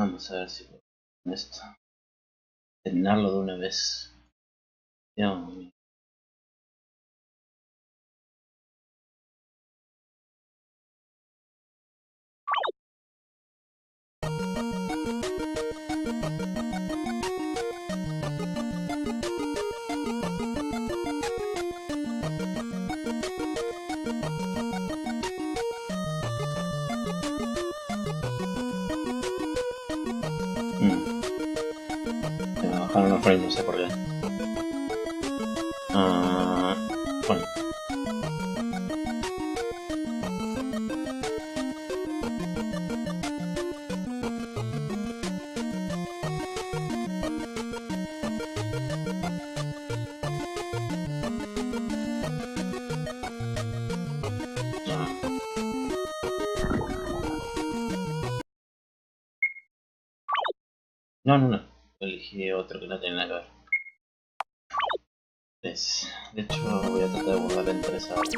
Vamos a ver si puedo con esto terminarlo de una vez. Dios mío. Se me bajaron los frames, no sé por qué. Bueno. No. Elegí otro que no tiene nada que ver. De hecho, voy a tratar de borrar la empresa ahora.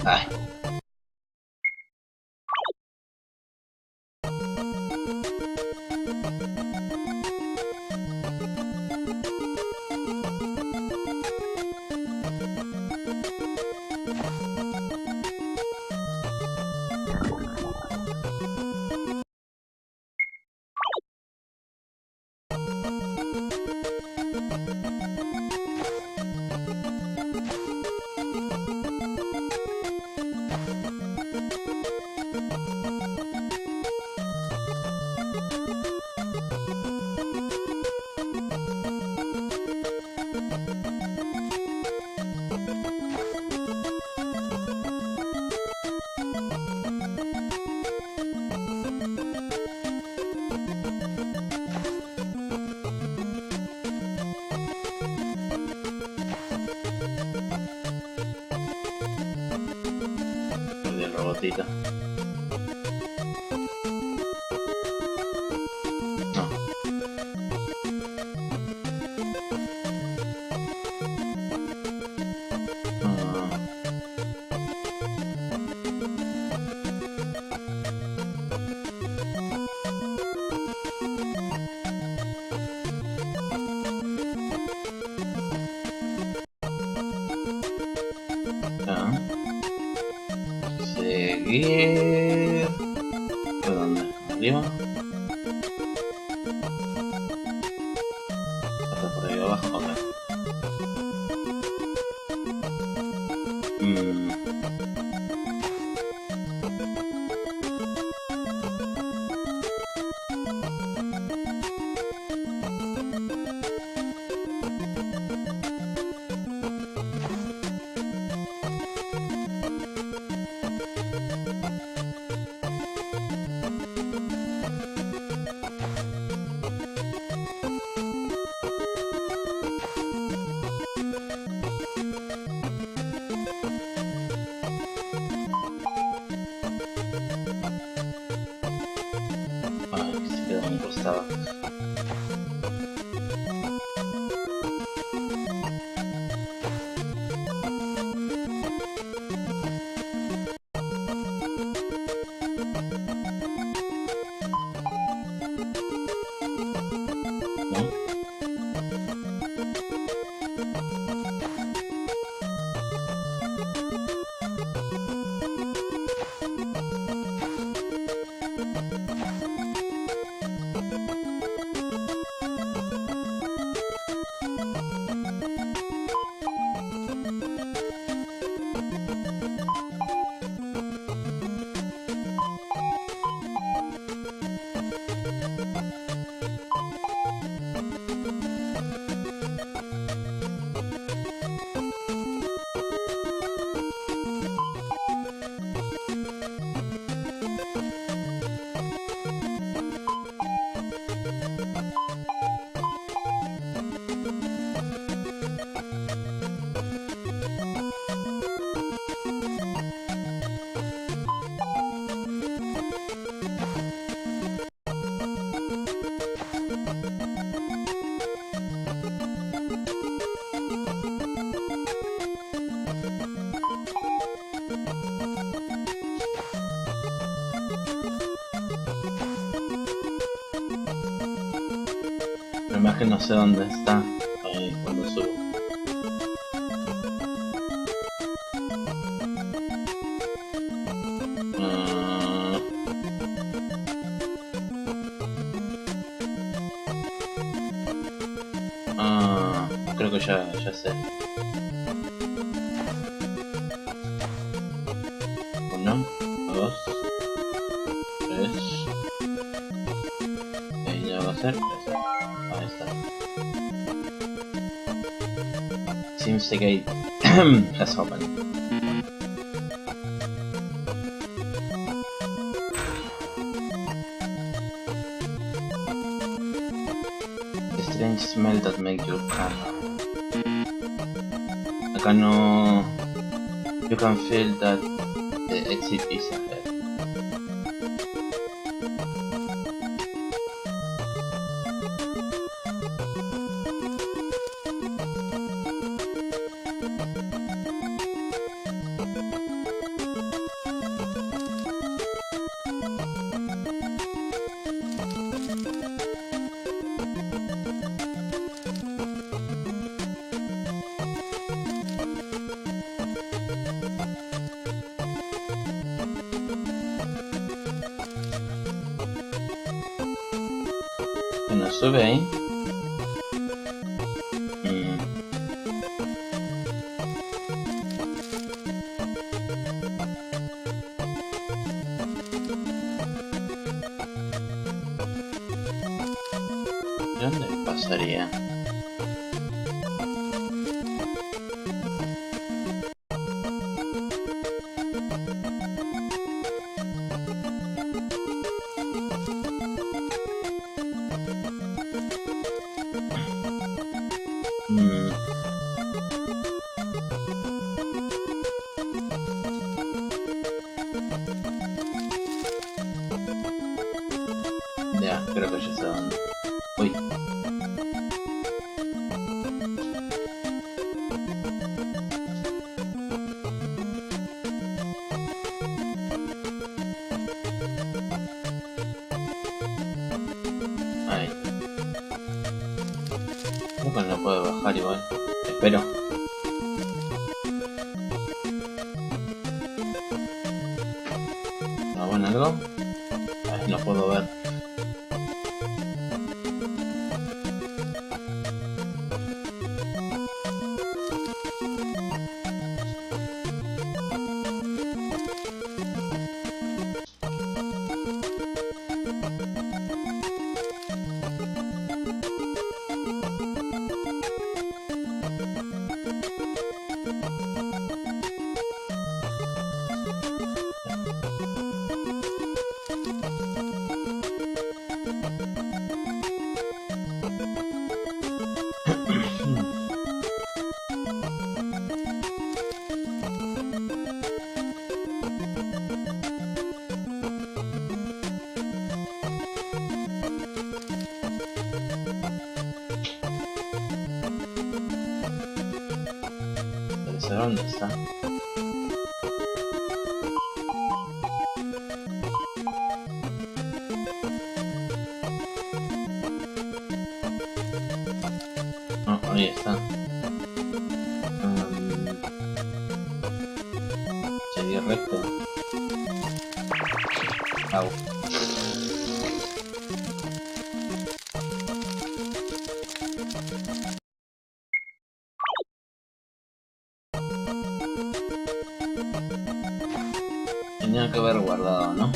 Ay. El robotito. No. Seguir. ¿Por dónde? ¿Arriba? ¿Hasta por ahí abajo? Ok. Incrustado. problema es que no sé dónde está cuando subo. Creo que ya sé. 1, 2, 3. Ahí ya va a ser. Ahí está. Seems the gate has opened. The strange smell that makes you come. Acá no. You can feel that the exit is ahead. Bueno, sube ahí. ¿Dónde pasaría? Ya, creo que ya sé dónde. Uy. Ahí. Creo que no puedo bajar igual. Espero. ¿No ven algo? Ahí no puedo ver. ¿Dónde está? Oh, ahí está. Seguir recto. Au. Tenía que haber guardado, ¿no?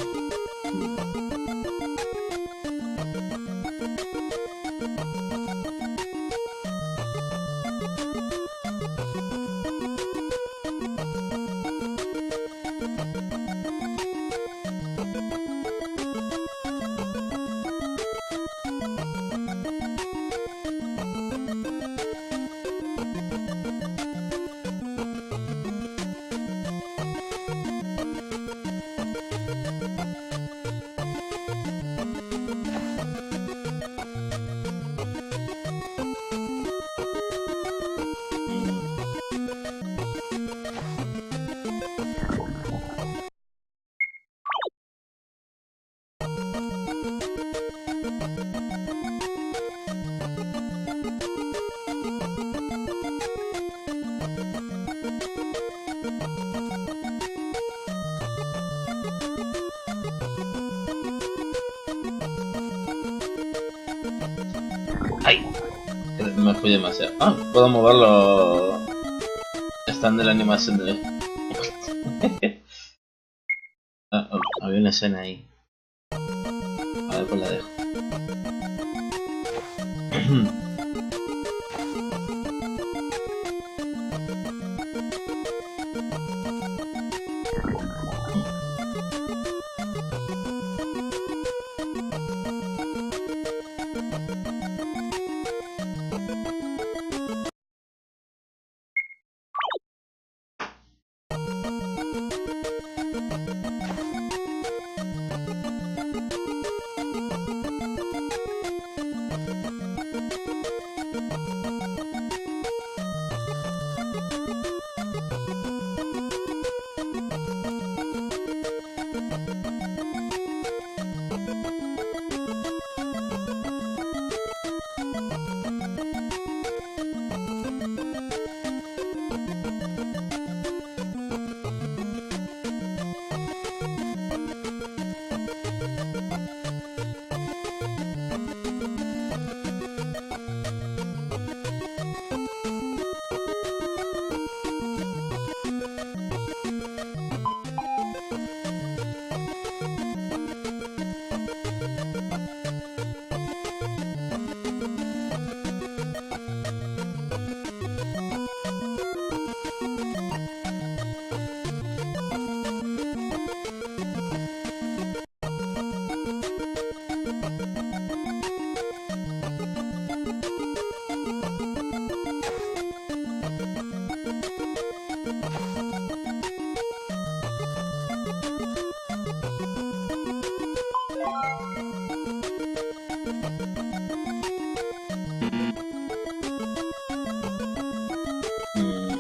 ¡Ay! Me fui demasiado. Ah, puedo moverlo. Están de la animación de... ah, oh, había una escena ahí. A ver, pues la dejo.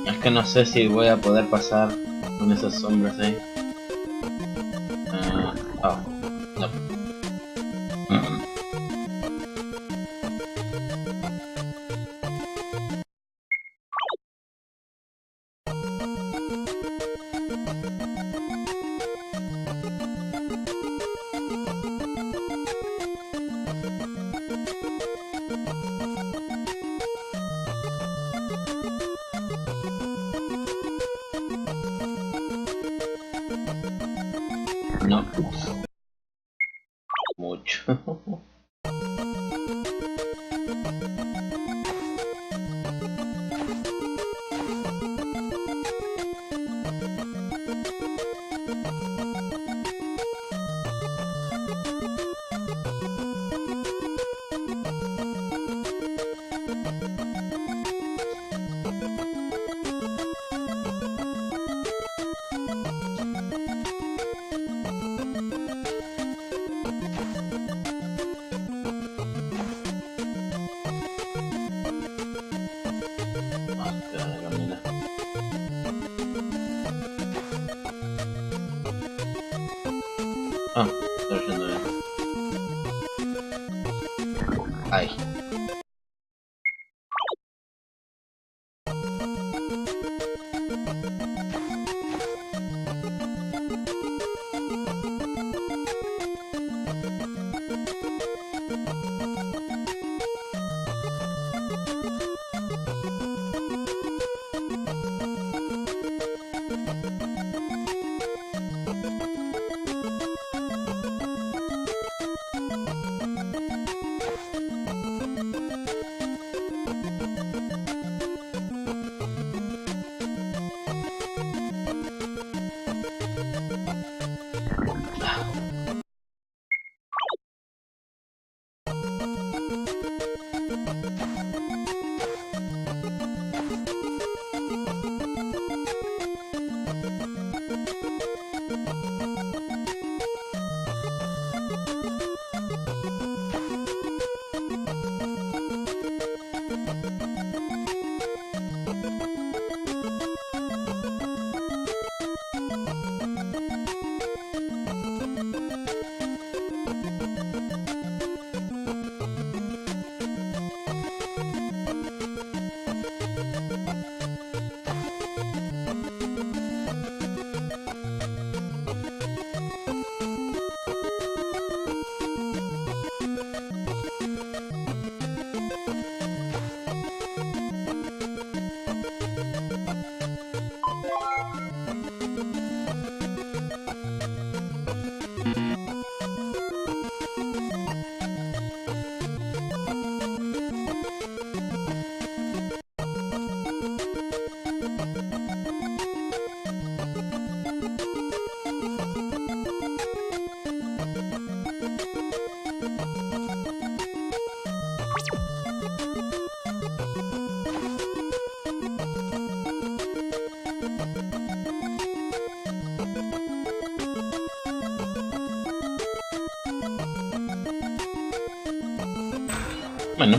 Es que no sé si voy a poder pasar con esas sombras ahí. Oh, no. No, mucho. Ah, estoy yendo bien. Ay. Bueno.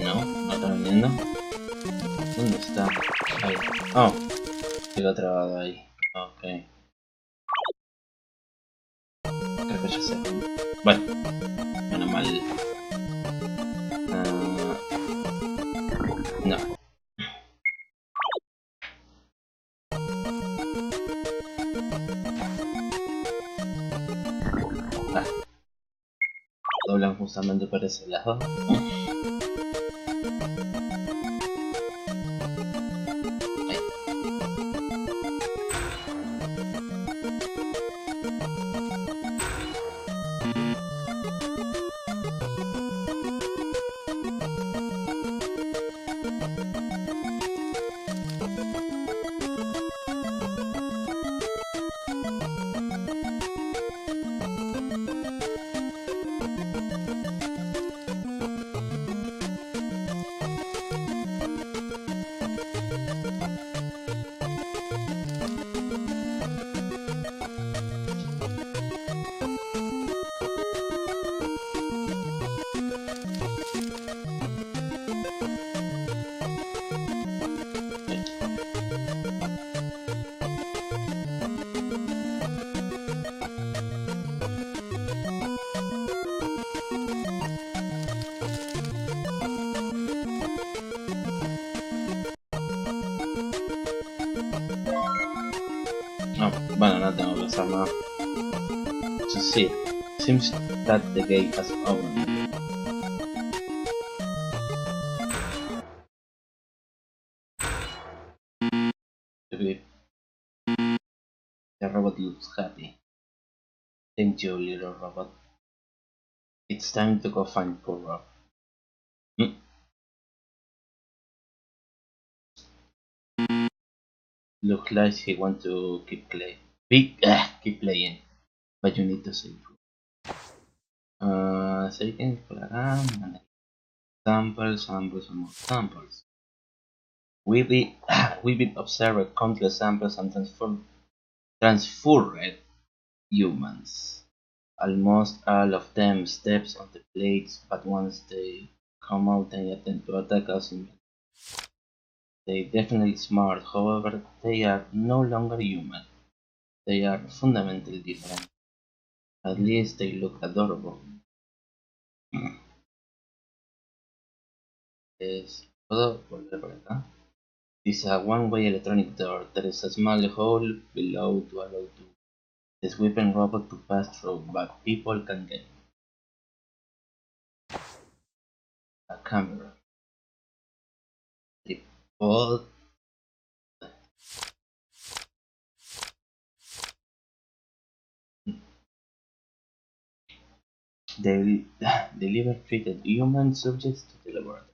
No está viniendo. ¿Dónde está? Ahí. Oh, quedó trabado ahí. Ok. Creo que ya sé. Bueno, menos mal. No. Ah, doblan justamente por ese lado. No, bueno, no tengo que hacer nada. Succeed. Seems that the gate has opened. The robot looks happy. Thank you, little robot. It's time to go find poor Rob. Looks like he wants to keep playing, but you need to save. Settings por acá. Samples, samples, and more samples. We will observe countless samples and transformed humans. Almost all of them steps on the plates, but once they come out and attempt to attack us, they definitely smart. However, they are no longer human. They are fundamentally different. At least they look adorable. ¿Puedo volver por acá? This is a one-way electronic door. There is a small hole below to allow this weapon robot to pass through, but people can get a camera. Tripod. They deliver treated human subjects to the laboratory.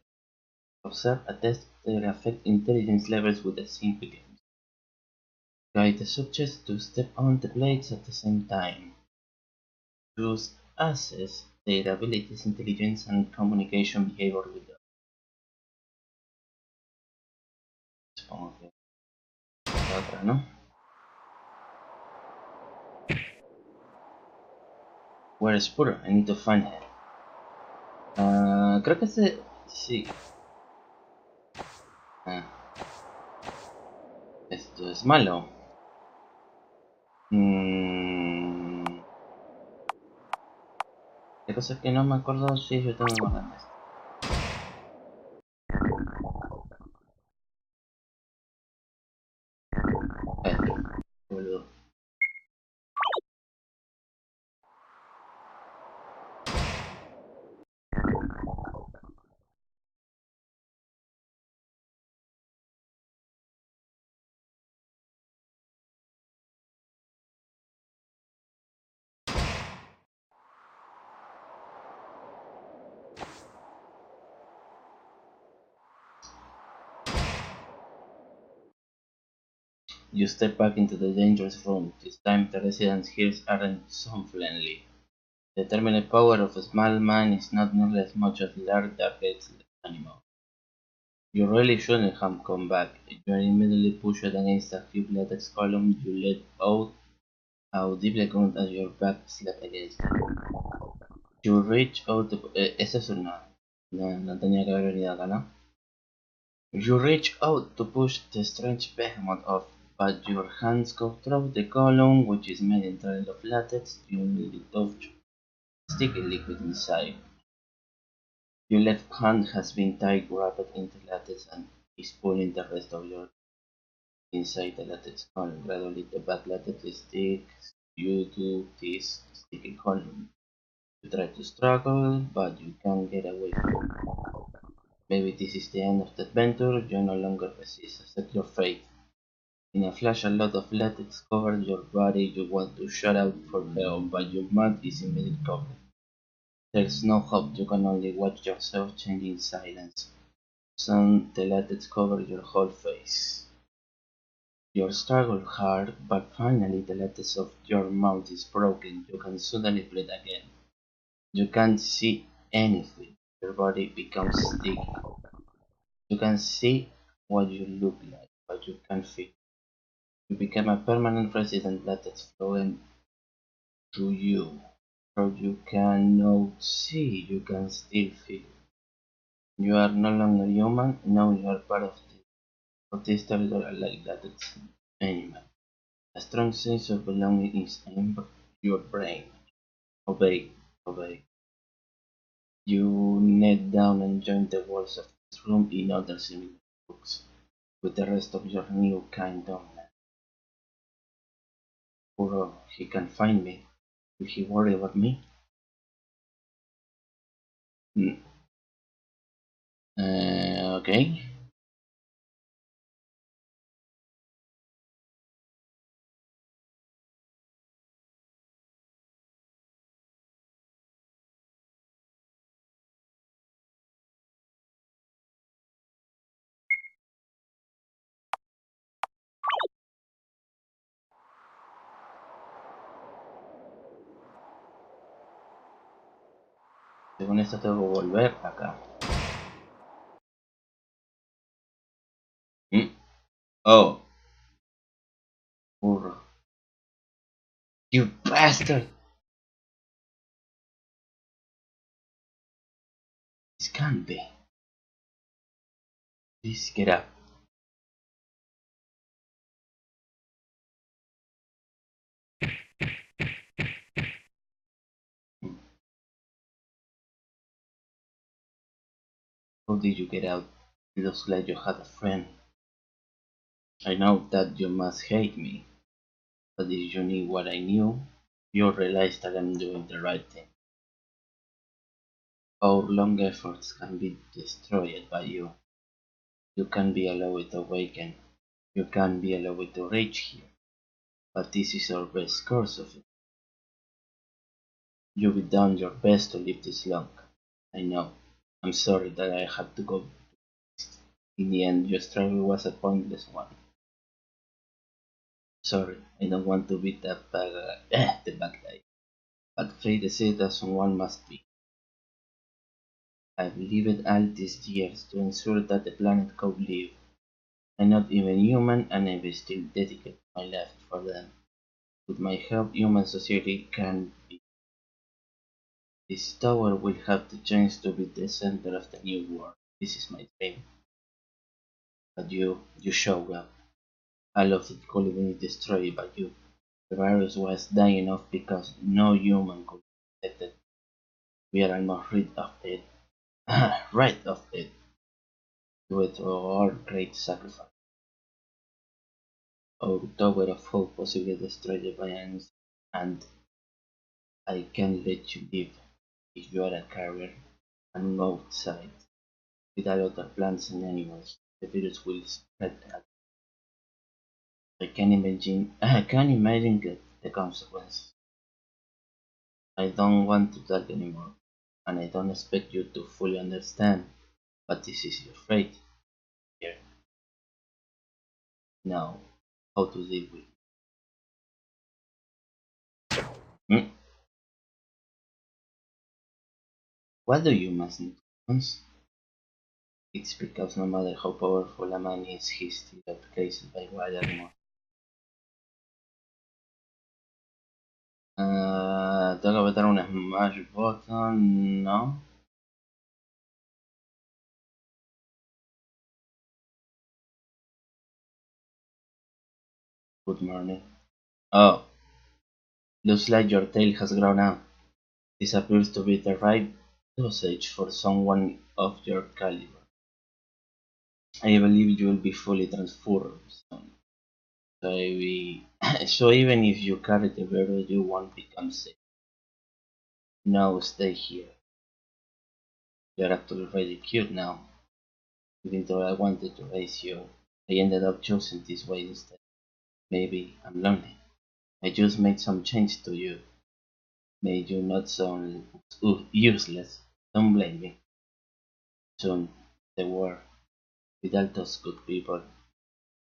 Observe and test their affect intelligence levels with the simple games. Guide the subjects to step on the plates at the same time. Choose assess their abilities, intelligence, and communication behavior with them. Supongo que la otra, ¿no? Where is Pura? I need to find her. Creo que ese... sí. Esto es malo. La cosa es que no me acuerdo si yo tengo más ganas. Boludo. You step back into the dangerous room. This time the residents here aren't so friendly. The terminal power of a small man is not nearly as much as large dark-headed animal. You really shouldn't have come back. You are immediately pushed against a huge latex column. You let out how deeply grounded as your back slapped against it. You reach out to... Ese es una... No, no tenía que haber venido acá, ¿no? You reach out to push the strange behemoth off, but your hands go through the column, which is made entirely of latex. You immediately touch sticky liquid inside. Your left hand has been tight wrapped into latex and is pulling the rest of your inside the latex column. Gradually the back latex sticks you to this sticky column. You try to struggle, but you can't get away from it. Maybe this is the end of the adventure. You no longer resist. Accept your fate. In a flash, a lot of latex covers your body. You want to shout out for help, but your mouth is immediately covered. There's no hope. You can only watch yourself change in silence. Soon the latex covers your whole face. You struggle hard, but finally the latex of your mouth is broken. You can suddenly breathe again. You can't see anything. Your body becomes sticky. You can see what you look like, but you can't feel. You become a permanent resident latex flowing through you. Though you cannot see, you can still feel. You are no longer human, now you are part of this territory like latex animal. A strong sense of belonging is in your brain. Obey, obey. You kneel down and join the walls of this room in other similar books with the rest of your new kind dominant. Poor, he can find me. Will he worry about me? Mm, okay. Según esto tengo que volver acá. Mm, oh, burro. You bastard! This can't be. Please get up. How did you get out? It looks like you had a friend. I know that you must hate me, but if you knew what I knew, you realize that I'm doing the right thing. Our long efforts can be destroyed by you. You can be allowed to awaken. You can be allowed to reach here. But this is our best course of it. You've done your best to live this long. I know. I'm sorry that I had to go. In the end, your struggle was a pointless one. Sorry, I don't want to be that the bad guy. But fate decided that someone must be. I've lived all these years to ensure that the planet could live. I'm not even human and I will still dedicate my life for them. With my help, human society can be. This tower will have the chance to be the center of the new world. This is my dream. But you show up. All of it could be destroyed by you. The virus was dying off because no human could detect it. We are almost rid of it. Right of it. Do it through our great sacrifice. Our tower of hope possibly destroyed by an and I can let you live if you are a carrier and go outside. Without other plants and animals, the virus will spread. I can imagine the consequences. I don't want to talk anymore, and I don't expect you to fully understand, but this is your fate here. Now, how to deal with it. Hmm? What do humans need? It's because no matter how powerful a man is, he's still outclassed by wild animals. Tengo que apretar un smash button, no. Good morning. Oh, looks like your tail has grown out. This appears to be the right dosage for someone of your caliber. I believe you will be fully transformed soon. So even if you carry the virus, you won't become sick. No, stay here. You're actually really cute now. Even though I wanted to raise you, I ended up choosing this way instead. Maybe I'm lonely. I just made some change to you. Made you not so useless. Don't blame me. Soon, the war, with all those good people,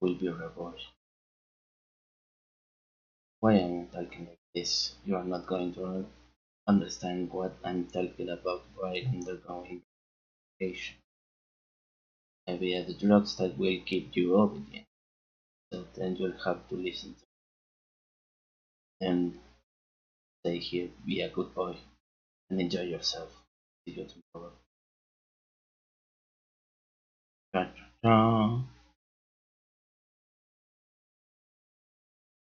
will be reborn. Why am I talking like this? You are not going to understand what I'm talking about while undergoing education. Maybe the drugs that will keep you obedient. So then you'll have to listen to them. Stay here, be a good boy, and enjoy yourself. See you tomorrow. By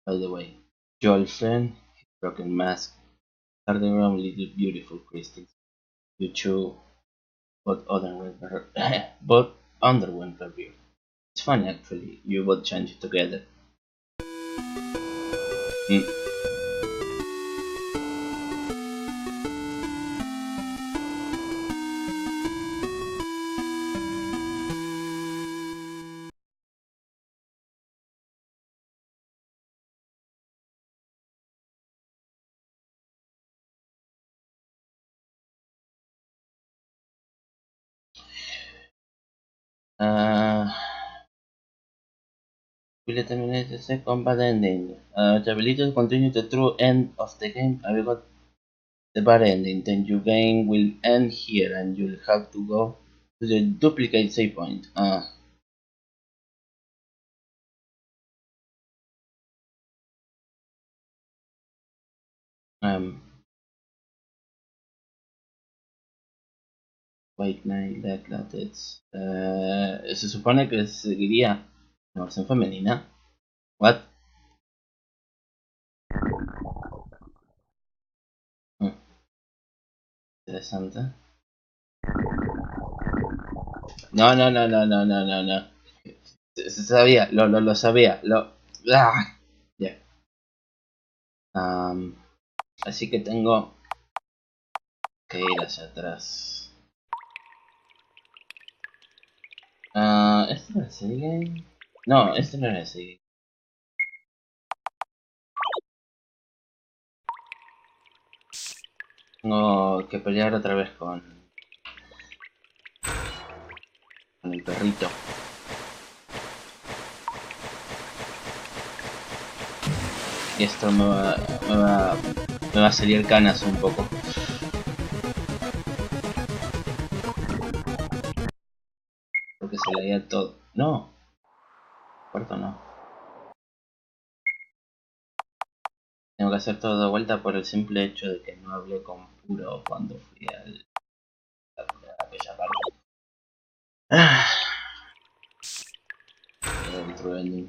the way, your old friend, his broken mask, are the only beautiful crystals. You two both both underwent review. It's funny actually, you both changed together. Mm. Uh, will terminate the second combat ending. The ability to continue the true end of the game. I will got the bad ending. Then your game will end here, and you'll have to go to the duplicate save point. Um, White Knight, Black Latex. Se supone que seguiría la versión femenina. What? Mm, interesante. No, no, no, no, no, no, no, no. Se sabía, lo sabía, Ah, ya. Así que tengo que ir hacia atrás. ¿Este no es el game? No, este no es el game. Tengo que pelear otra vez con el perrito. Y esto me va a salir canas un poco. Porque se leía todo. No, cuarto no. Tengo que hacer todo de vuelta por el simple hecho de que no hablé con Puro cuando fui a aquella parte. El true ending.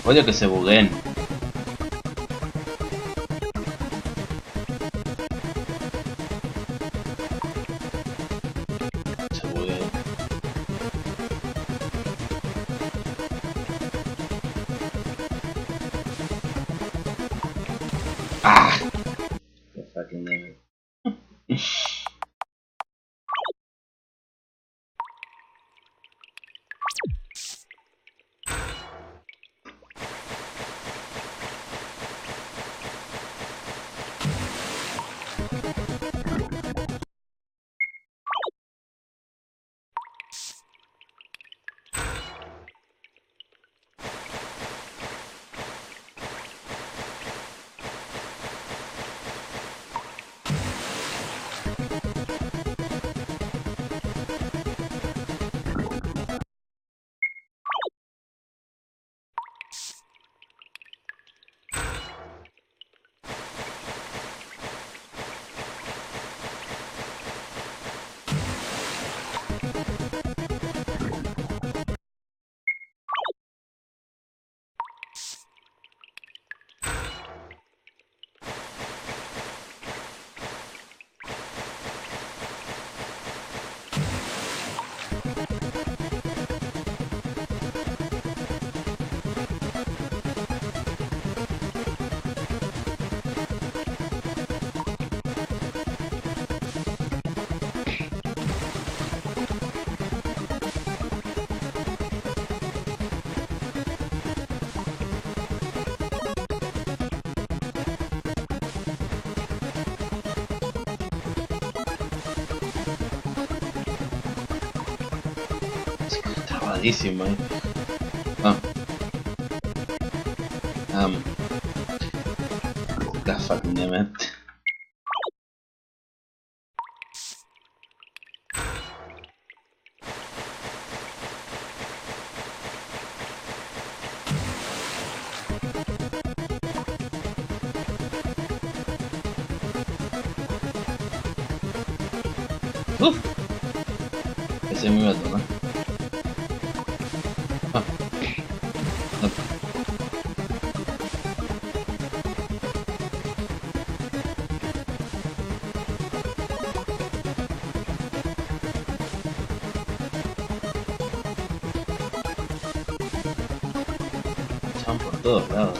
Odio que se bugueen. Se bugueen. Ah, qué fucking name. Trabadísimo, God fucking damn it. Ese me iba a tomar. Estaban por todos lados.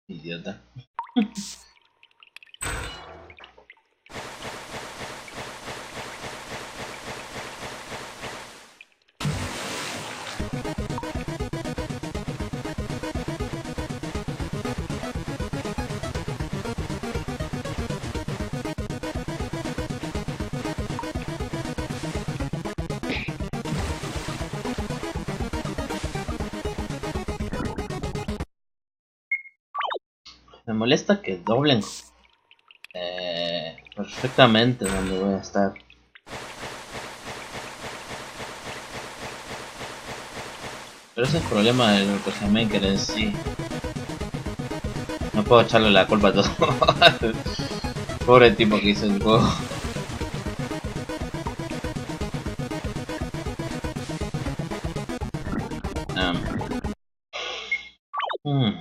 Idiota. Me molesta que doblen perfectamente donde voy a estar. Pero ese es el problema del RPG Maker en sí. No puedo echarle la culpa a todo. Pobre tipo que hizo el juego. Um,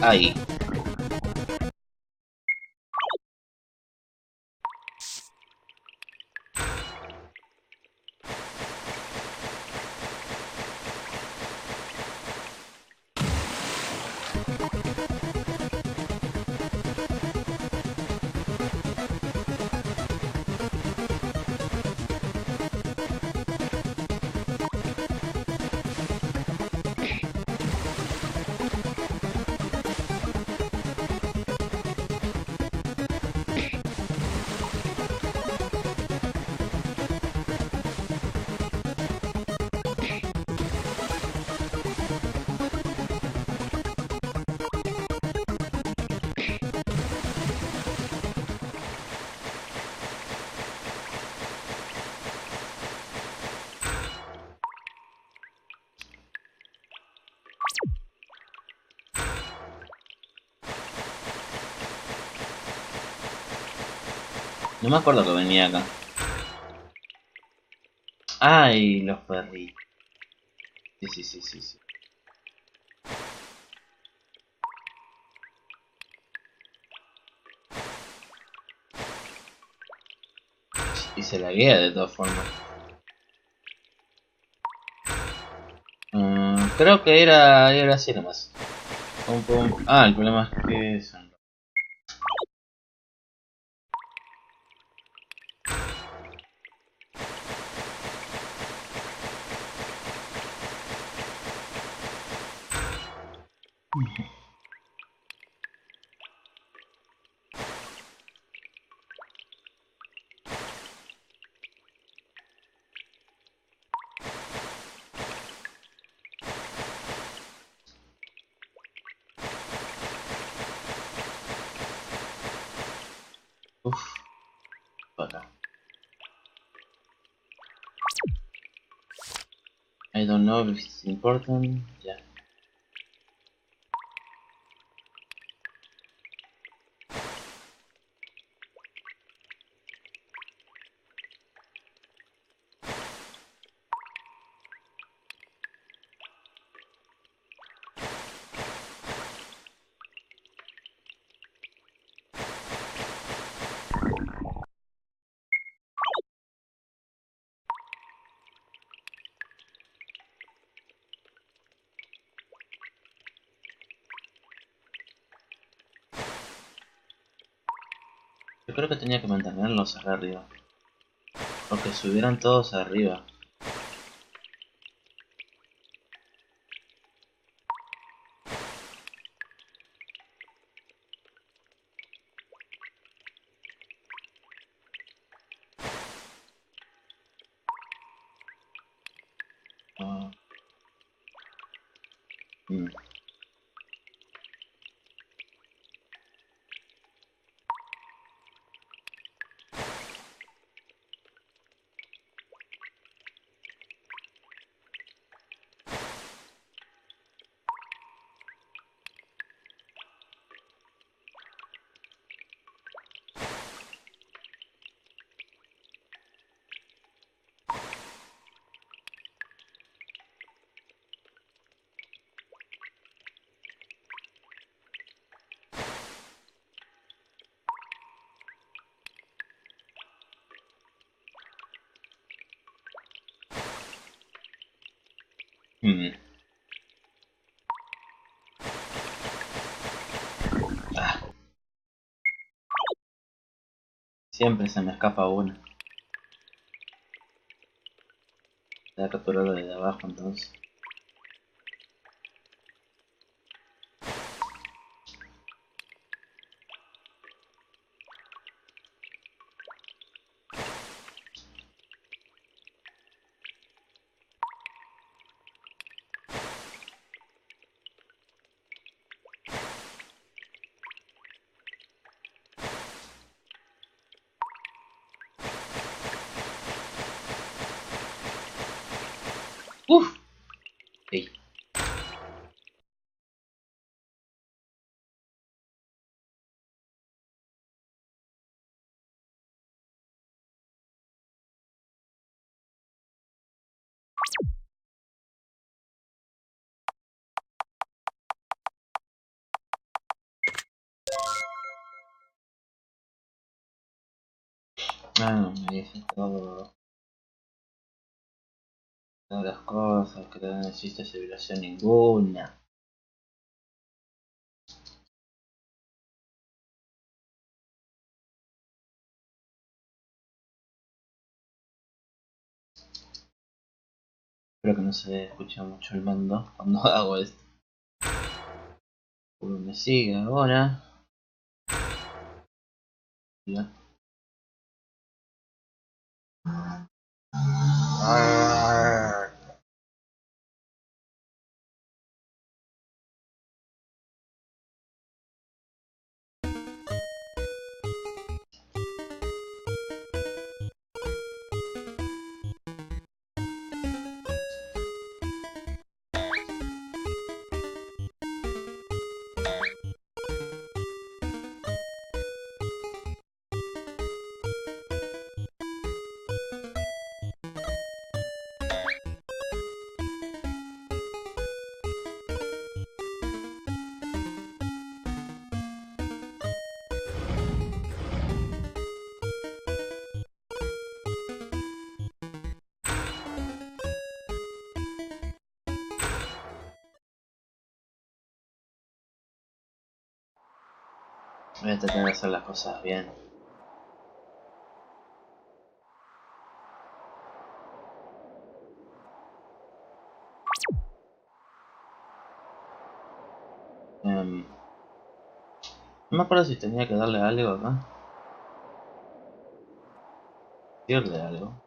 Ahí. No me acuerdo que venía acá. Ay, los perritos. Sí. Y se la guía de todas formas. Creo que era así nomás. Pum, pum. Ah, el problema es que son... Uf, acá. I don't know if it's important. Ya. Yo creo que tenía que mantenerlos acá arriba. O que subieran todos arriba. Ah, mm. Hmm. Ah, siempre se me escapa una. Voy a capturarlo desde abajo entonces. Uf. Sí. Ah, me dice todas las cosas, que no existe civilización ninguna. Espero que no se escuche mucho el mando cuando hago esto. Uno me sigue ahora. Ya. Voy a tratar de hacer las cosas bien. No me acuerdo si tenía que darle algo acá. Pierde algo.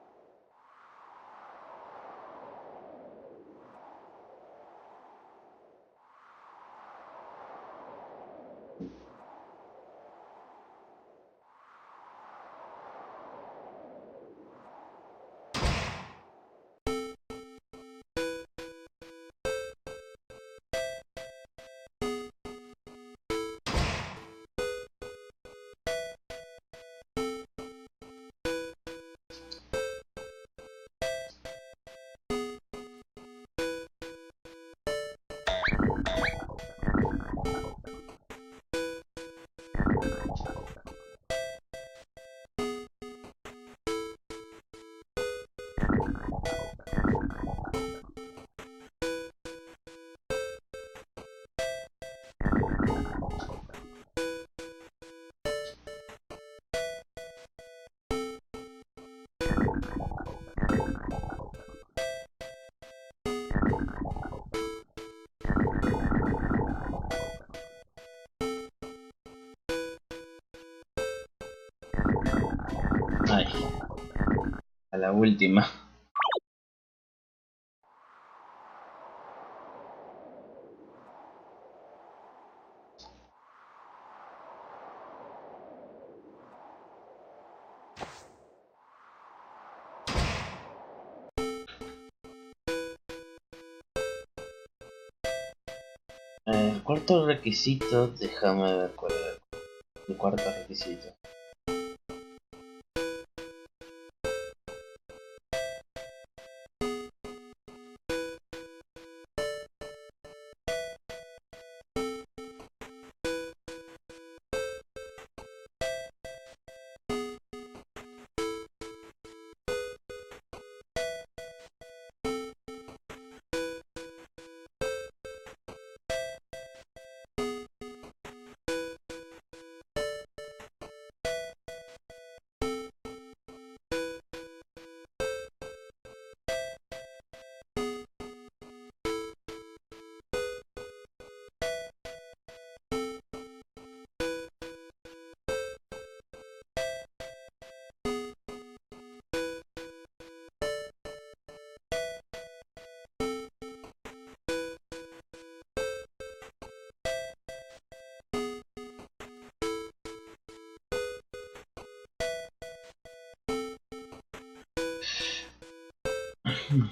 Ay, a la última. El cuarto requisito, déjame ver cuál es el cuarto requisito. Tiene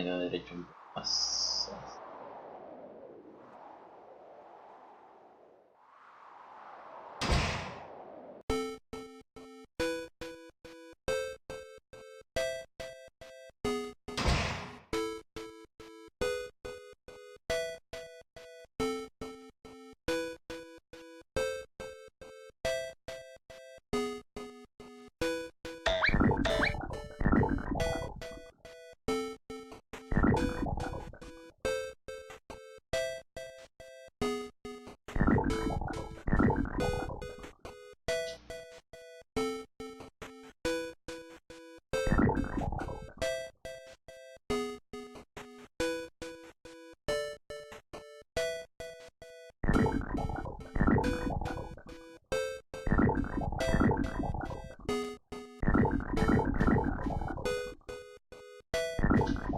que haber hecho un poco más.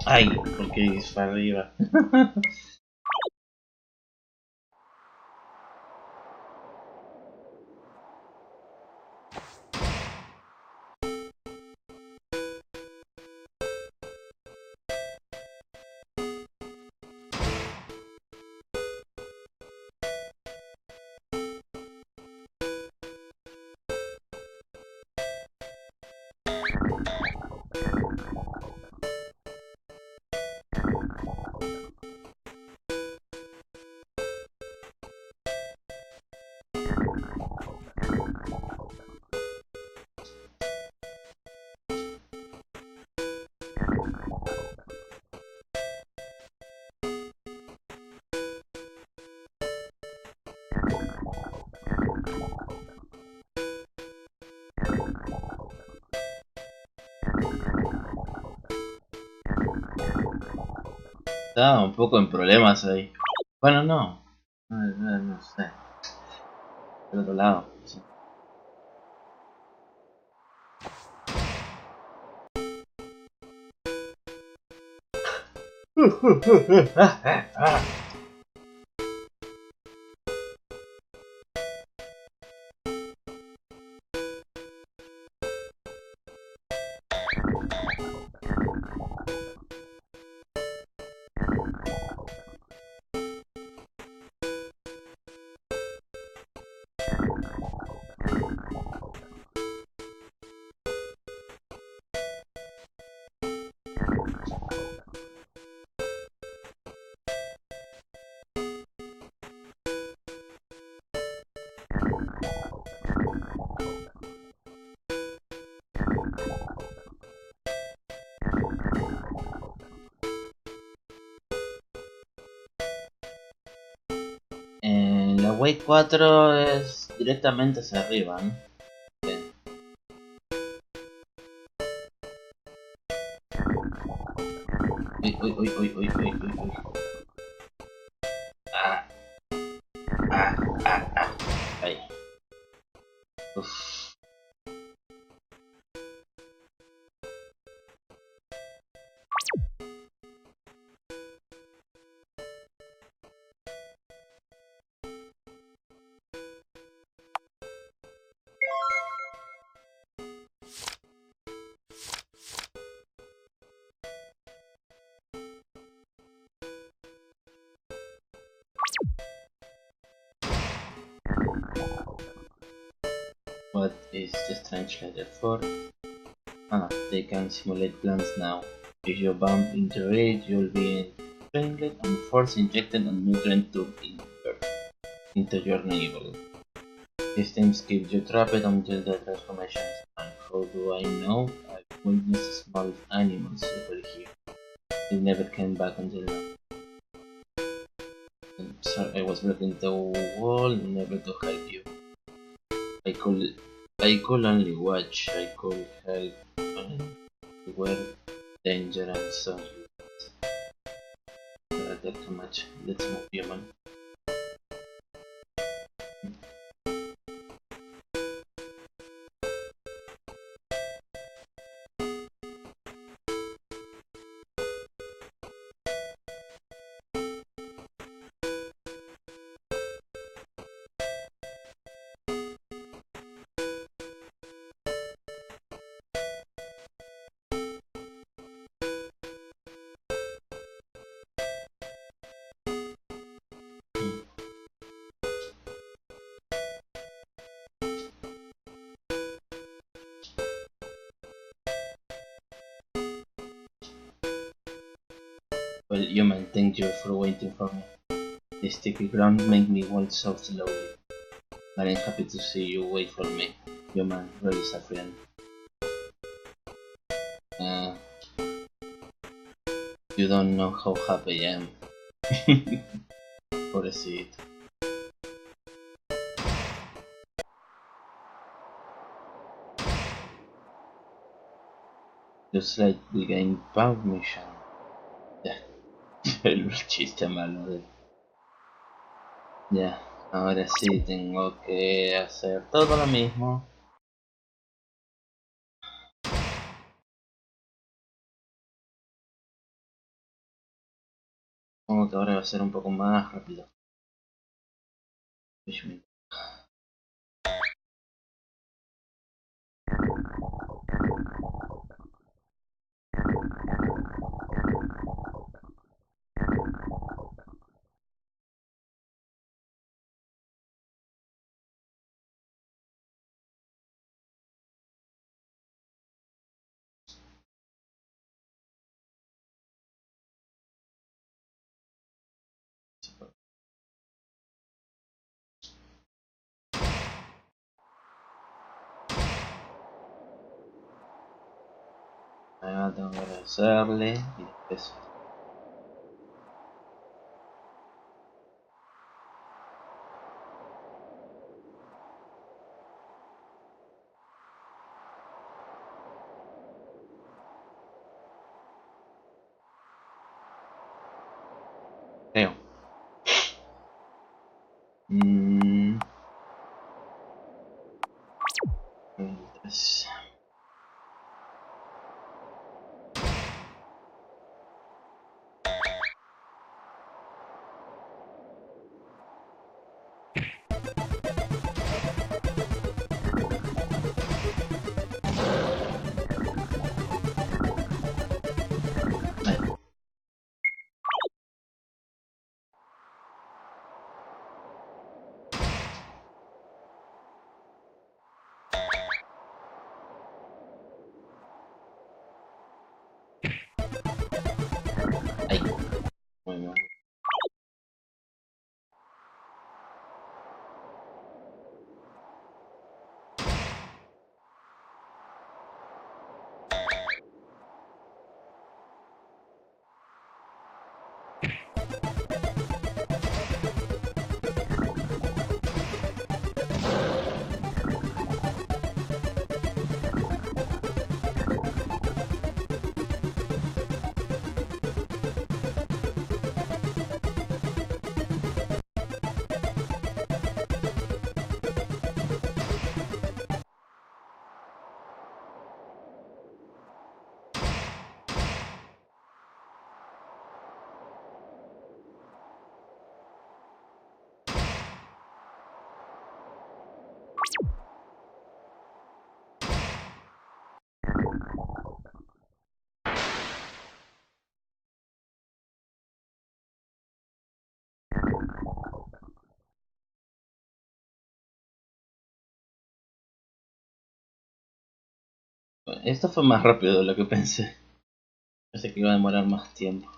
Ay, porque es para arriba. Estaba un poco en problemas ahí. Bueno, no. No sé. Del otro lado. Sí. La Way 4 es directamente hacia arriba, ¿no? Bien. Uy, uy, uy, uy, uy, uy, uy, uy. Ah, ahí. Uf. What is the strange letter for? Ah, they can simulate plants now. If you bump into it, you'll be strangled and force injected a nutrient tube into your navel. These things keep you trapped until the transformation is done. How do I know? I've witnessed small animals over here. They never came back until now. I'm sorry, I was blocking the wall, never to help you. I could, I could only watch. I could help when you were danger and so you attack too much. Let's move, human. Well, human, thank you for waiting for me. The sticky ground made me walk so slowly, but I'm happy to see you wait for me. Human, really is a friend. Uh, you don't know how happy I am. Pobrecito. Looks like we gained power mission. Ya, el chiste malo de... Ya, ahora sí tengo que hacer todo lo mismo. Supongo que ahora va a ser un poco más rápido. Ahora tengo que agradecerle y después... Creo. Entonces... Esto fue más rápido de lo que pensé. Pensé que iba a demorar más tiempo.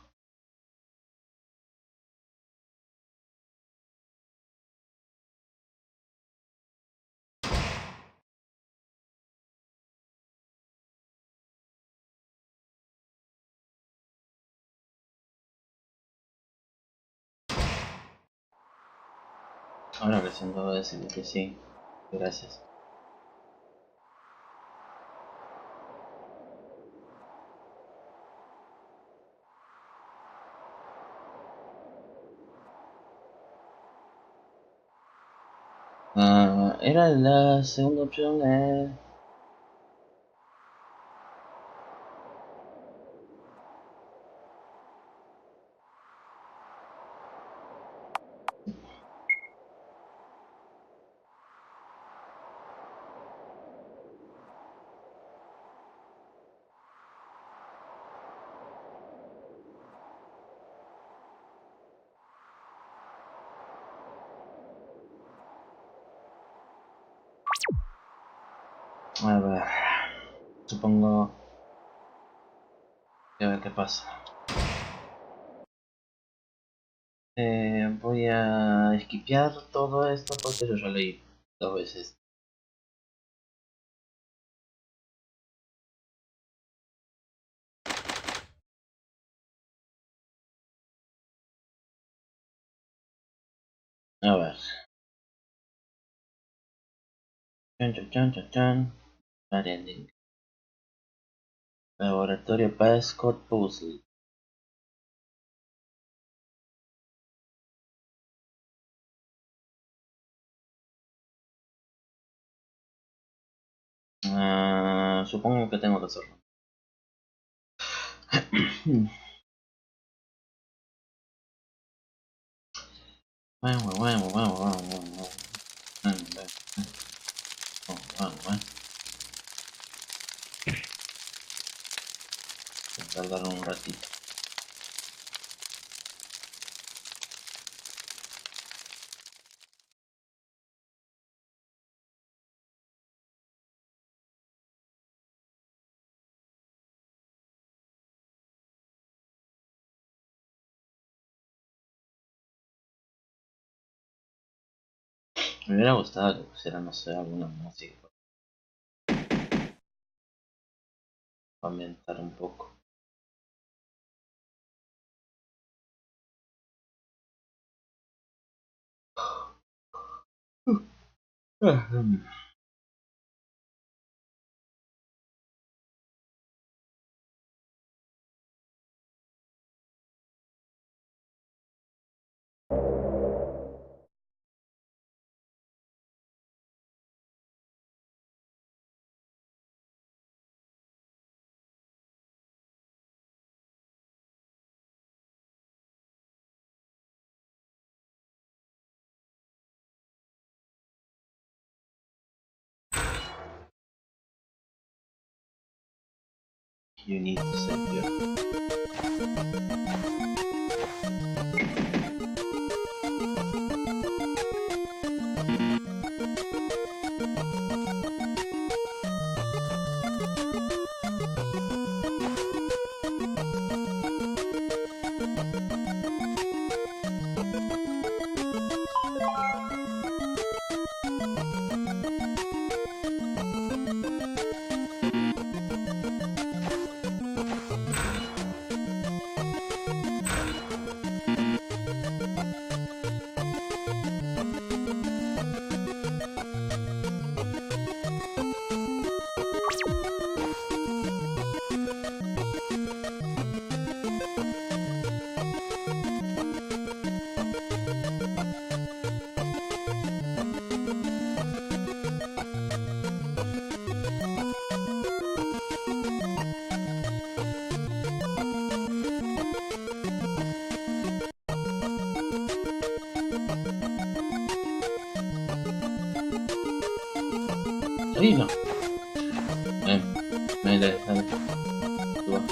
Ahora recién debo decirle que sí. Gracias. Era la segunda opción. A ver. Supongo que a ver qué pasa. Voy a esquipear todo esto porque yo ya leí 2 veces. A ver. Chan chan chan chan chan. Bad ending. Laboratorio Passcode Puzzle. Supongo que tengo que hacerlo. Tardar un ratito. Me hubiera gustado que pusieran, no sé, alguna música para ambientar un poco. You need to save your... Sí, no. Dale. Tú vas.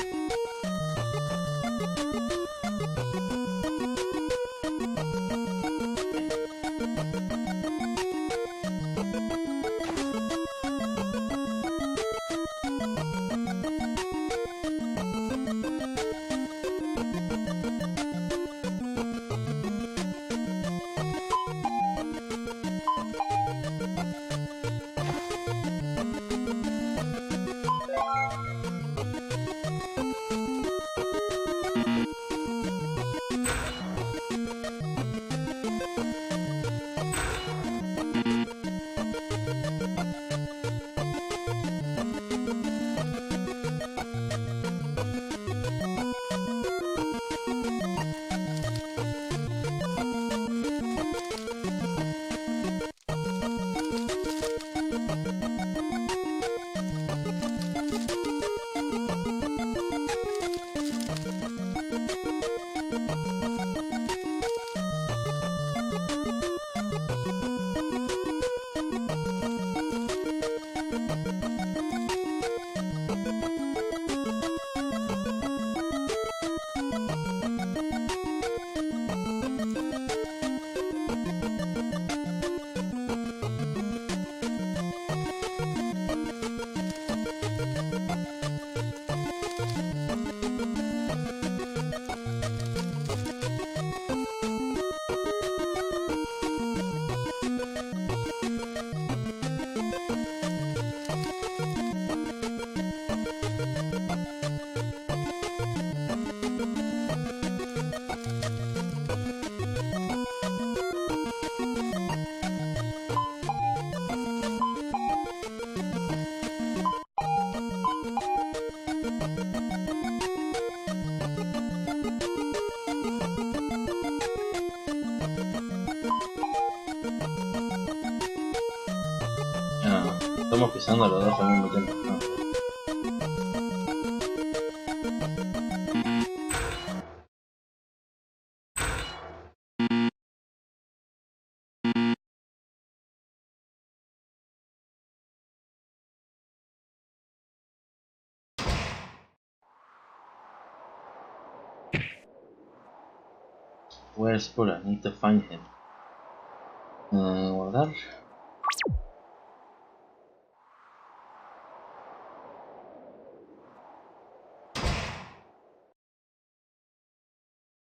Estamos pisando los dos al mismo tiempo. No. Where's Pura? I need to find him. Guardar.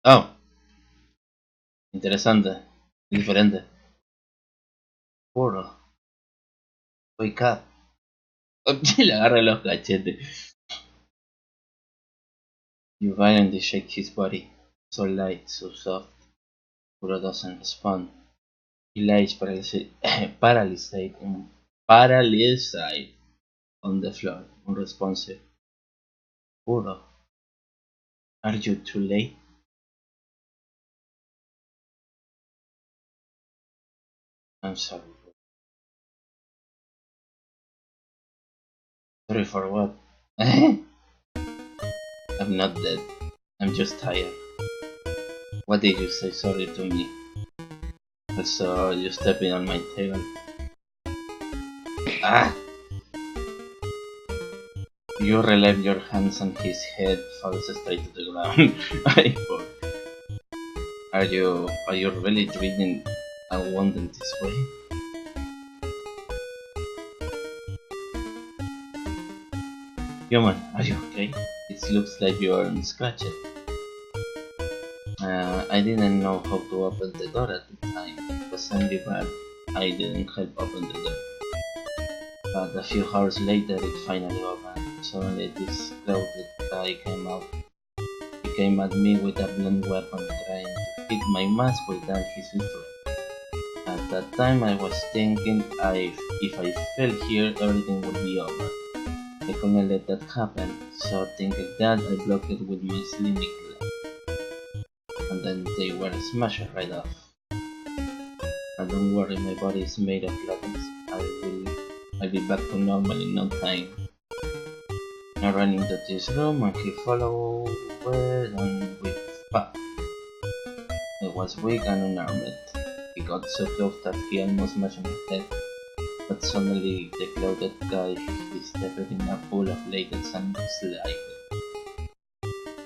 Oh, interesante, diferente. Puro. Wake up. Le agarra los cachetes. You violently shake his body. So light, so soft. Puro doesn't respond. He lies paralyzed on the floor, unresponsive. Puro, are you too late? I'm sorry. Sorry for what? I'm not dead. I'm just tired. What did you say sorry to me? I saw you stepping on my tail. Ah! You relieve your hands and his head falls straight to the ground. Are you really treating a wounded this way? Human, are you okay? It looks like you are scratched. I didn't know how to open the door at the time. It was only bad I didn't help open the door. But a few hours later it finally opened. Suddenly this clouded guy came out. He came at me with a blunt weapon, trying to hit my mask with all his instruments. At that time I was thinking if I fell here everything would be over. I couldn't let that happen, so thinking that I blocked it with my slimy glove. And then they were smashed right off. And don't worry, my body is made of lattice. I'll be back to normal in no time. I ran into this room and he followed on with pop. I was weak and unarmed. He got so close that he almost smashed my head. But suddenly the clouded guy stepped in a pool of latex and slid.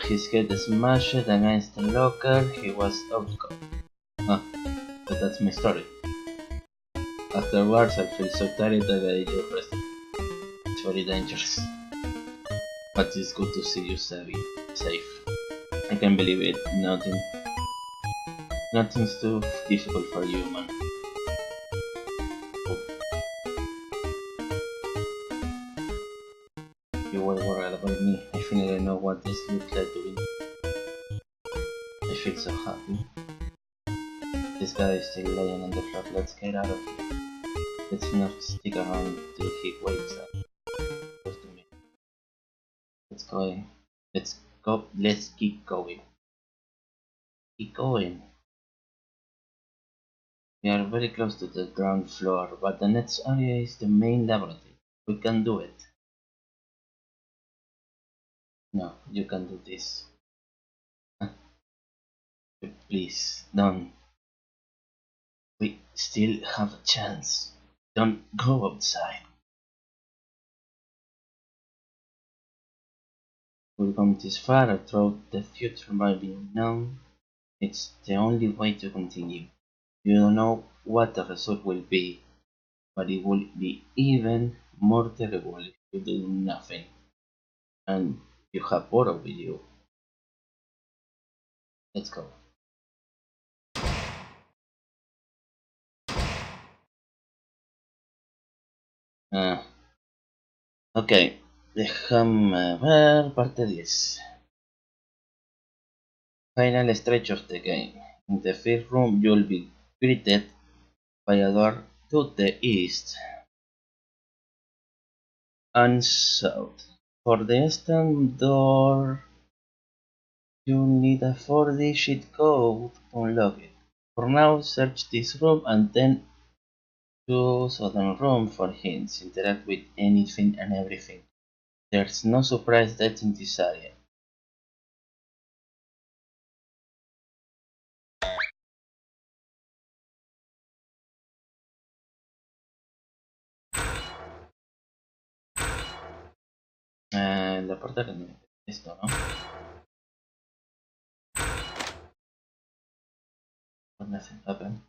His head smashed against the locker. He was out cold. Ah, but that's my story. Afterwards I feel so tired that I just rested. It's very dangerous. But it's good to see you safe. I can't believe it. Nothing's too difficult for you, man. You were worried about me. I finally know what this looks like to me. I feel so happy. This guy is still lying on the floor. Let's get out of here. Let's not stick around till he wakes up. Close to me. Let's go. Let's go. Let's keep going. Keep going. We are very close to the ground floor, but the next area is the main laboratory. We can do it. No, you can do this. Please, don't. We still have a chance. Don't go outside. We've come this far, I thought the future might be unknown. It's the only way to continue. You don't know what the result will be, but it will be even more terrible if you do nothing. And you have water with you. Let's go. Ok, déjame ver parte 10. Final stretch of the game. In the first room you'll be greeted by a door to the east and south. For the eastern door you need a 4-digit code to unlock it. For now search this room and then Too sudden room for hints. Interact with anything and everything. There's no surprise that's in this area. La puerta que me esto, ¿no? But nothing happened.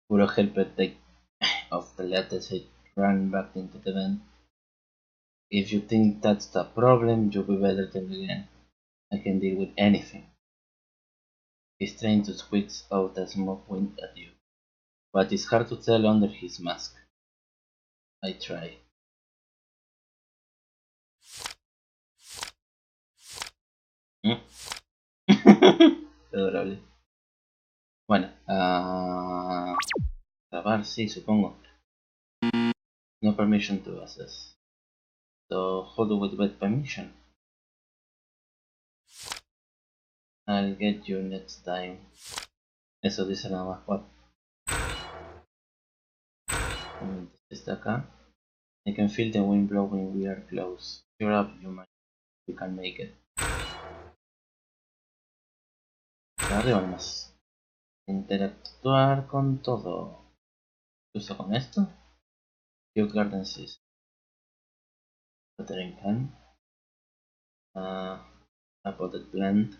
Puro help take off the latest hit, run back into the vent. If you think that's the problem, you'll be better than again. I can deal with anything. He's trying to squeeze out a smoke wind at you, but it's hard to tell under his mask. I try. Adorable. Bueno, grabar sí, supongo. No permission to access. So, how do we get permission? I'll get you next time. Eso dice nada más. What? Está acá. I can feel the wind blowing, we are close. You're up, you can make it. Arriba más. Interactuar con todo. ¿Uso con esto? Your garden system. Watering can. A potted plant.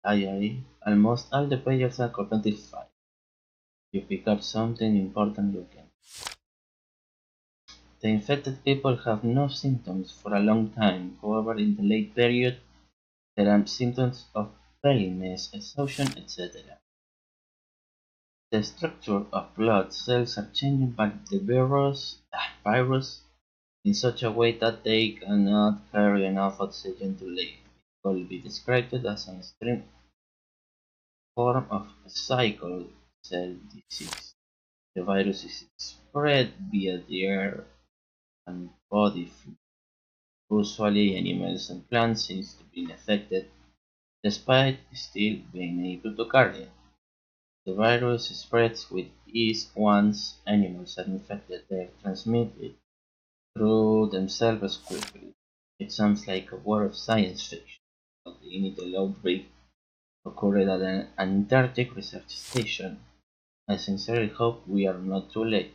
Aye. Almost all the players are identified. You pick up something important looking. The infected people have no symptoms for a long time. However, in the late period, there are symptoms of paleness, exhaustion, etc. The structure of blood cells are changing by the virus in such a way that they cannot carry enough oxygen to live. It could be described as an extreme form of sickle cell disease. The virus is spread via the air and body fluid. Usually animals and plants seem to be affected, despite still being able to carry it. The virus spreads with ease once animals are infected. They transmit it through themselves quickly. It sounds like a world of science fiction, but the initial outbreak occurred at an Antarctic research station. I sincerely hope we are not too late.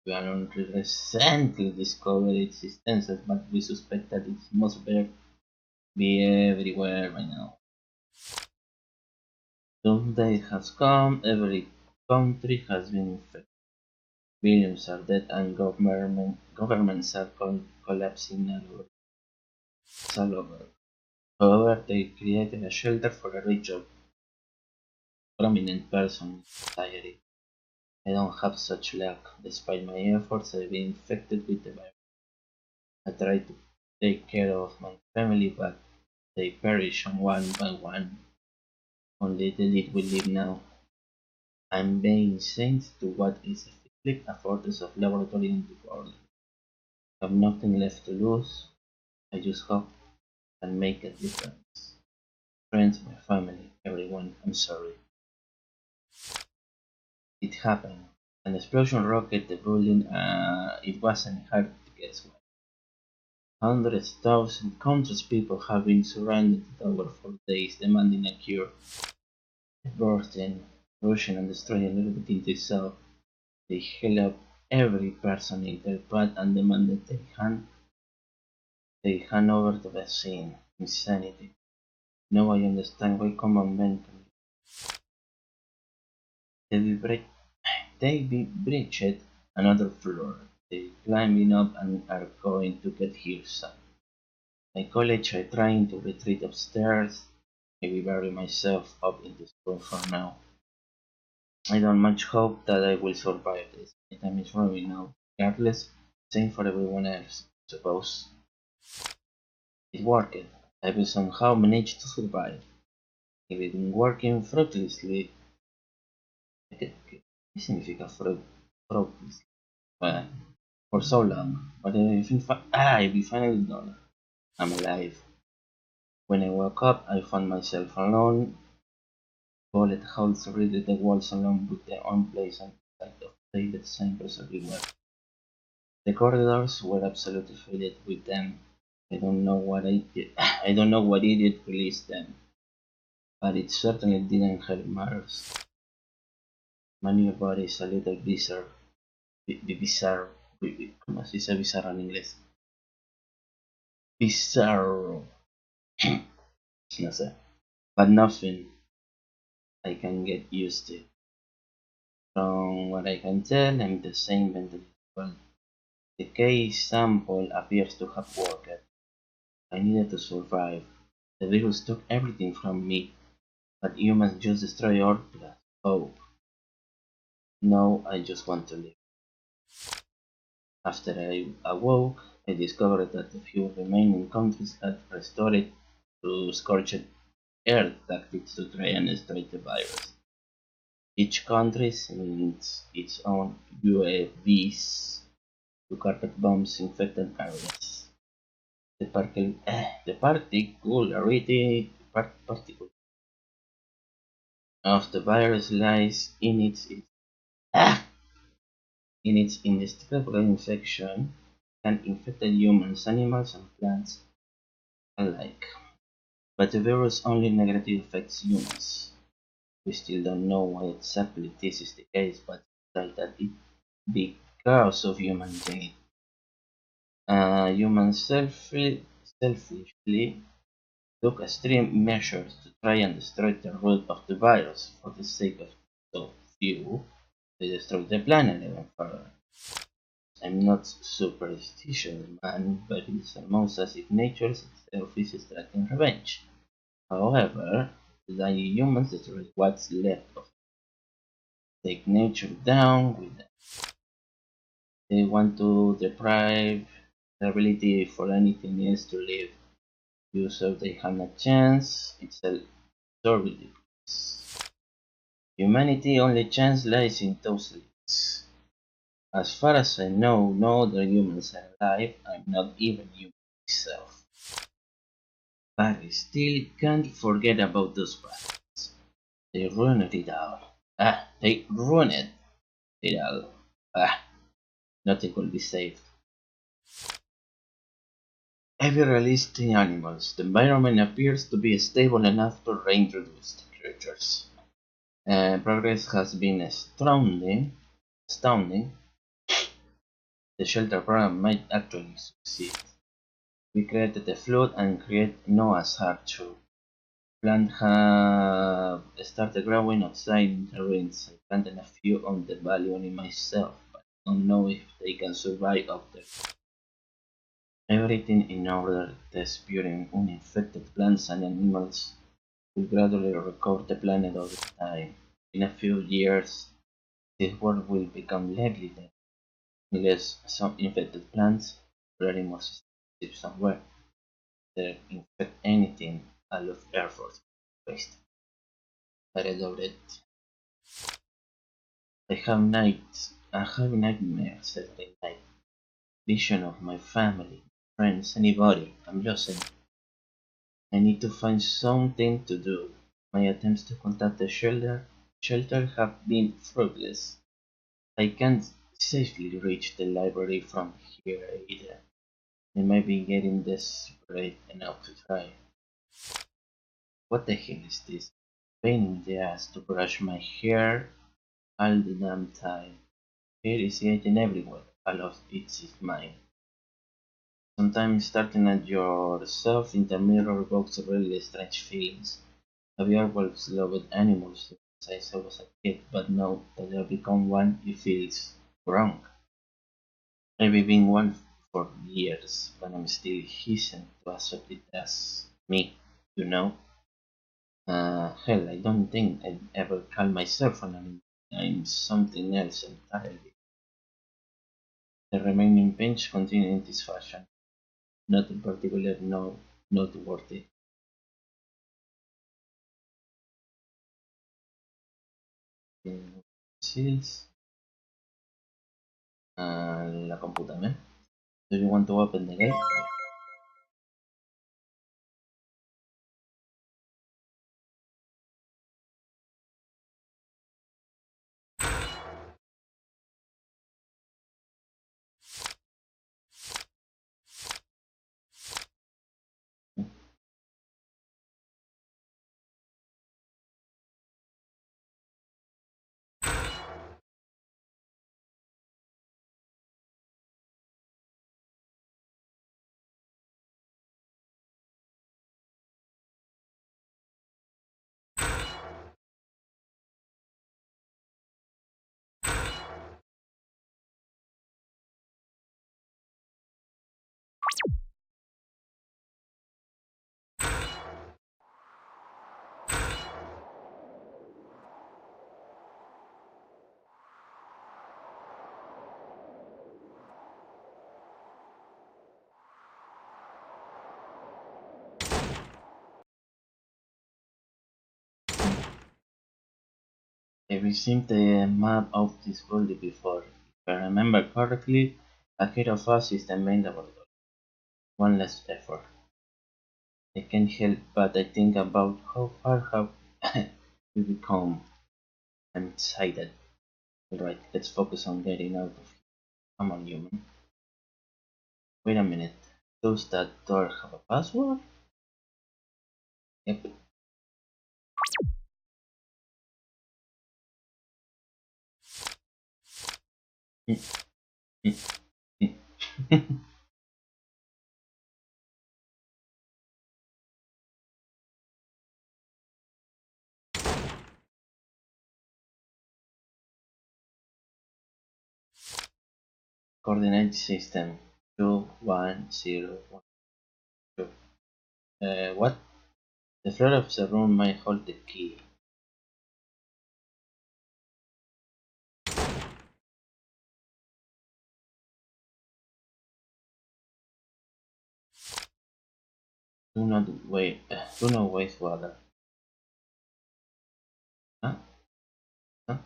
We are only recently discovered its existence, but we suspect that it must be everywhere by now. Doomsday has come, every country has been infected. Billions are dead and governments are collapsing all over. However, they created a shelter for a rich or prominent person in society. I don't have such luck. Despite my efforts, I've been infected with the virus. I try to take care of my family, but they perish one by one. Only the little we live now. I'm being sent to what is effectively a fortress of laboratory in the world. I have nothing left to lose. I just hope I can make a difference. Friends, my family, everyone, I'm sorry. It happened. An explosion rocked the building. It wasn't hard to guess why. Hundreds, thousands, countless people have been surrounding the tower for days, demanding a cure. Bursting, rushing and destroying everything they saw. They held up every person in their path and demanded they hand over the vaccine. Insanity. Now I understand why common men can they breached another floor. They climbing up and are going to get here soon. My colleagues are trying to retreat upstairs. Maybe bury myself up in this room for now. I don't much hope that I will survive this. My time is running out. Regardless, same for everyone else, I suppose. It worked. I will somehow manage to survive. been working fruitlessly. ¿Qué significa fruitlessly? Well, for so long, but I finally done. I'm alive. When I woke up, I found myself alone. Bullet holes riddled the walls along with their own place and sight of faded symbols everywhere. The corridors were absolutely filled with them. I don't know what I did. I don't know what idiot released them, but it certainly didn't help matters. My new body is a little bizarre. Bizarre. ¿Cómo se dice bizarro en inglés? Bizarro. No sé. But nothing I can get used to. From what I can tell, I'm the same mentally. Well, the case sample appears to have worked. I needed to survive. The virus took everything from me, but humans just destroy all plus hope. Now I just want to live. After I awoke, I discovered that the few remaining countries had resorted to scorched earth tactics to try and destroy the virus. Each country sends its own UAVs to carpet bombs infected areas. The particularity of the virus lies ah, in its indestructible infection can infect humans, animals, and plants alike. But the virus only negatively affects humans. We still don't know why exactly this is the case, but it's like that it because of human genetic. Humans selfishly took extreme measures to try and destroy the root of the virus. For the sake of so few, they destroyed the planet even further. I'm not superstitious, man, but it's almost as if nature itself is extracting revenge. However, the dying humans destroy what's left of it. Take nature down with them. They want to deprive the ability for anything else to live. You so they have a chance. It's so ridiculous. Humanity only chance lies in those leads. As far as I know, no other humans are alive. I'm not even human myself. But I still can't forget about those bastards. They ruined it all. They ruined it all. Nothing will be saved. Having released the animals, the environment appears to be stable enough to reintroduce the creatures. Progress has been astounding. The shelter program might actually succeed. We created a flood and created Noah's Ark too. Plants have started growing outside the ruins. I planted a few on the balcony myself, but I don't know if they can survive up there. Everything in order test purine uninfected plants and animals will gradually recover the planet over time. In a few years, this world will become legally dead, unless some infected plants, already most expensive somewhere, that infect anything out of Air Force waste. But I doubt it. I have nightmares every night. Vision of my family, friends, anybody. I'm losing. I need to find something to do. My attempts to contact the shelter have been fruitless. I can't safely reach the library from here either. I might be getting desperate enough to try. What the hell is this? Pain in the ass to brush my hair all the damn time. Hair is getting everywhere. All of it is mine. Sometimes starting at yourself in the mirror evokes really strange feelings. Have you ever loved animals since I was a kid, but now that I've become one, it feels wrong. I've been one for years, but I'm still hesitant to accept it as me, you know? Hell, I don't think I'd ever call myself an animal. I'm something else entirely. The remaining page continue in this fashion. Not in particular, no, not worth it. Seals. La compu también. Do you want to open the gate? We've seen the map of this world before. If I remember correctly, ahead of us is the main laboratory. One less effort. I can't help but I think about how far have we become. I'm excited. Alright, let's focus on getting out of here. Come on, human. Wait a minute. Does that door have a password? Yep. Coordinate system 21012. What? The floor of the room might hold the key. Do not waste water. Huh? Huh?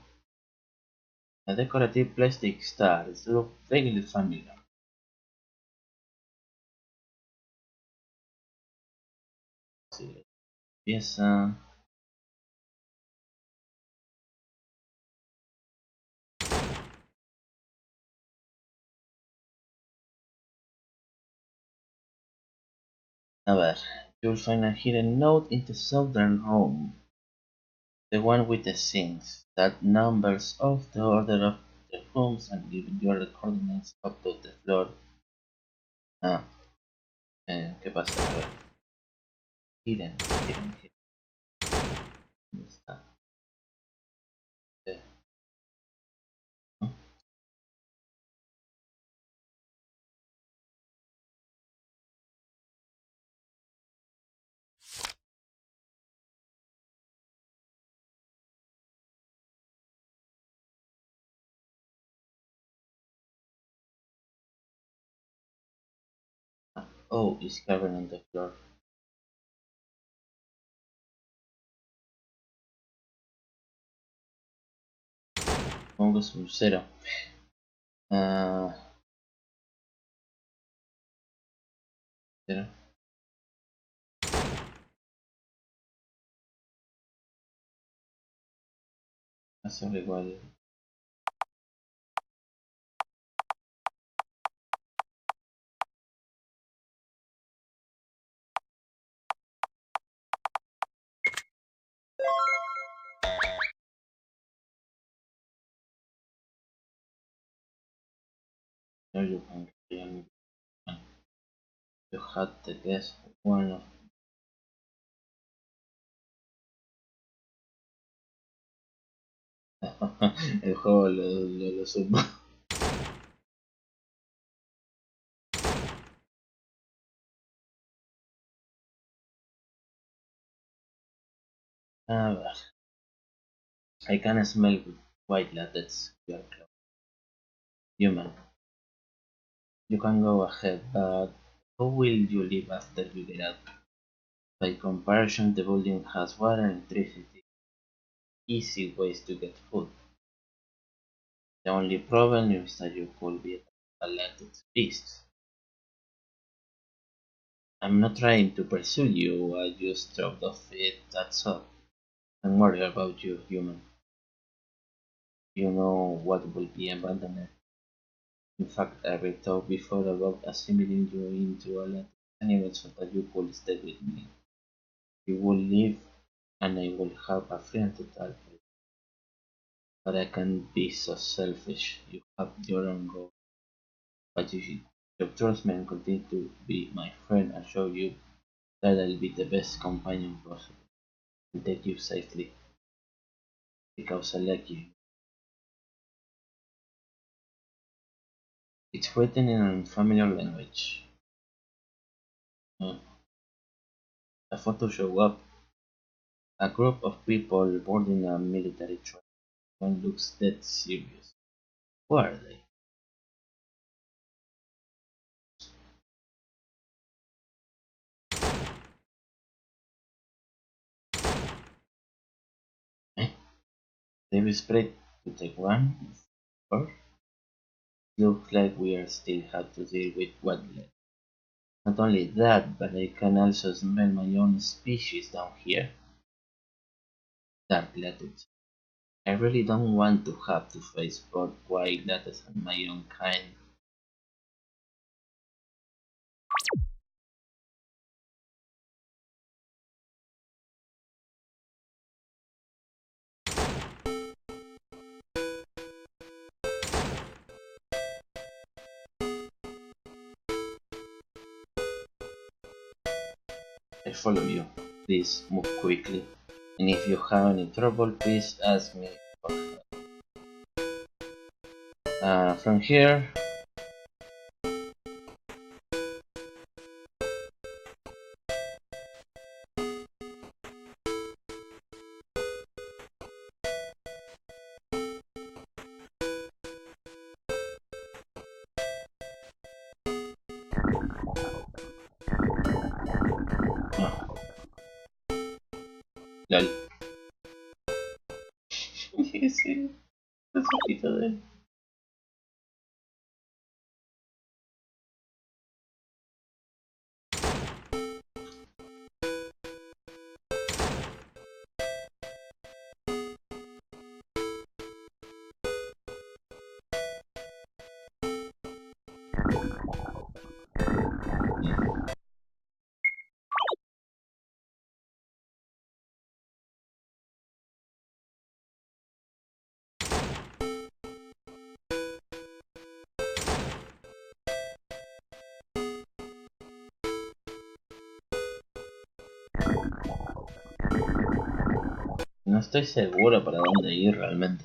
A decorative plastic star. It looks vaguely familiar. Sí. Empieza. A ver. You'll find a hidden note in the southern room. The one with the sinks. That numbers off the order of the rooms and giving you the coordinates up to the floor. Ah, ¿qué pasa? A ver. Hidden. ¿Dónde está? Eh, ¿no? Oh, it's covered on the floor. Pongo su cero. Cero. Hacerlo igual. No, you can. You had to guess one of. El juego lo supo. A ver. I can smell white latex. Your clothes. Human. You can go ahead, but how will you live after you get out? By comparison, the building has water and electricity. easy ways to get food. The only problem is that you could be a talented beast. I'm not trying to pursue you, I just dropped off it, that's all. Don't worry about you, human. You know what will be abandoned. In fact, I thought before about assimilating you into a Latin animal so that you could stay with me. You will live and I will have a friend to talk with. But I can't be so selfish. You have your own goal. But you should trust me and continue to be my friend and show you that I'll be the best companion possible. And take you safely. Because I like you. It's written in an unfamiliar language. Uh, a photo show up. A group of people boarding a military train. One looks dead serious. Who are they? Eh? They've spread to take one? Or? Looks like we are still have to deal with what left. Not only that, but I can also smell my own species down here. Dark latitude. I really don't want to have to face both white lattice and my own kind. I follow you. Please move quickly. And if you have any trouble, please ask me for help. From here, oh, lol. Sí, un poquito de... No estoy seguro para dónde ir realmente.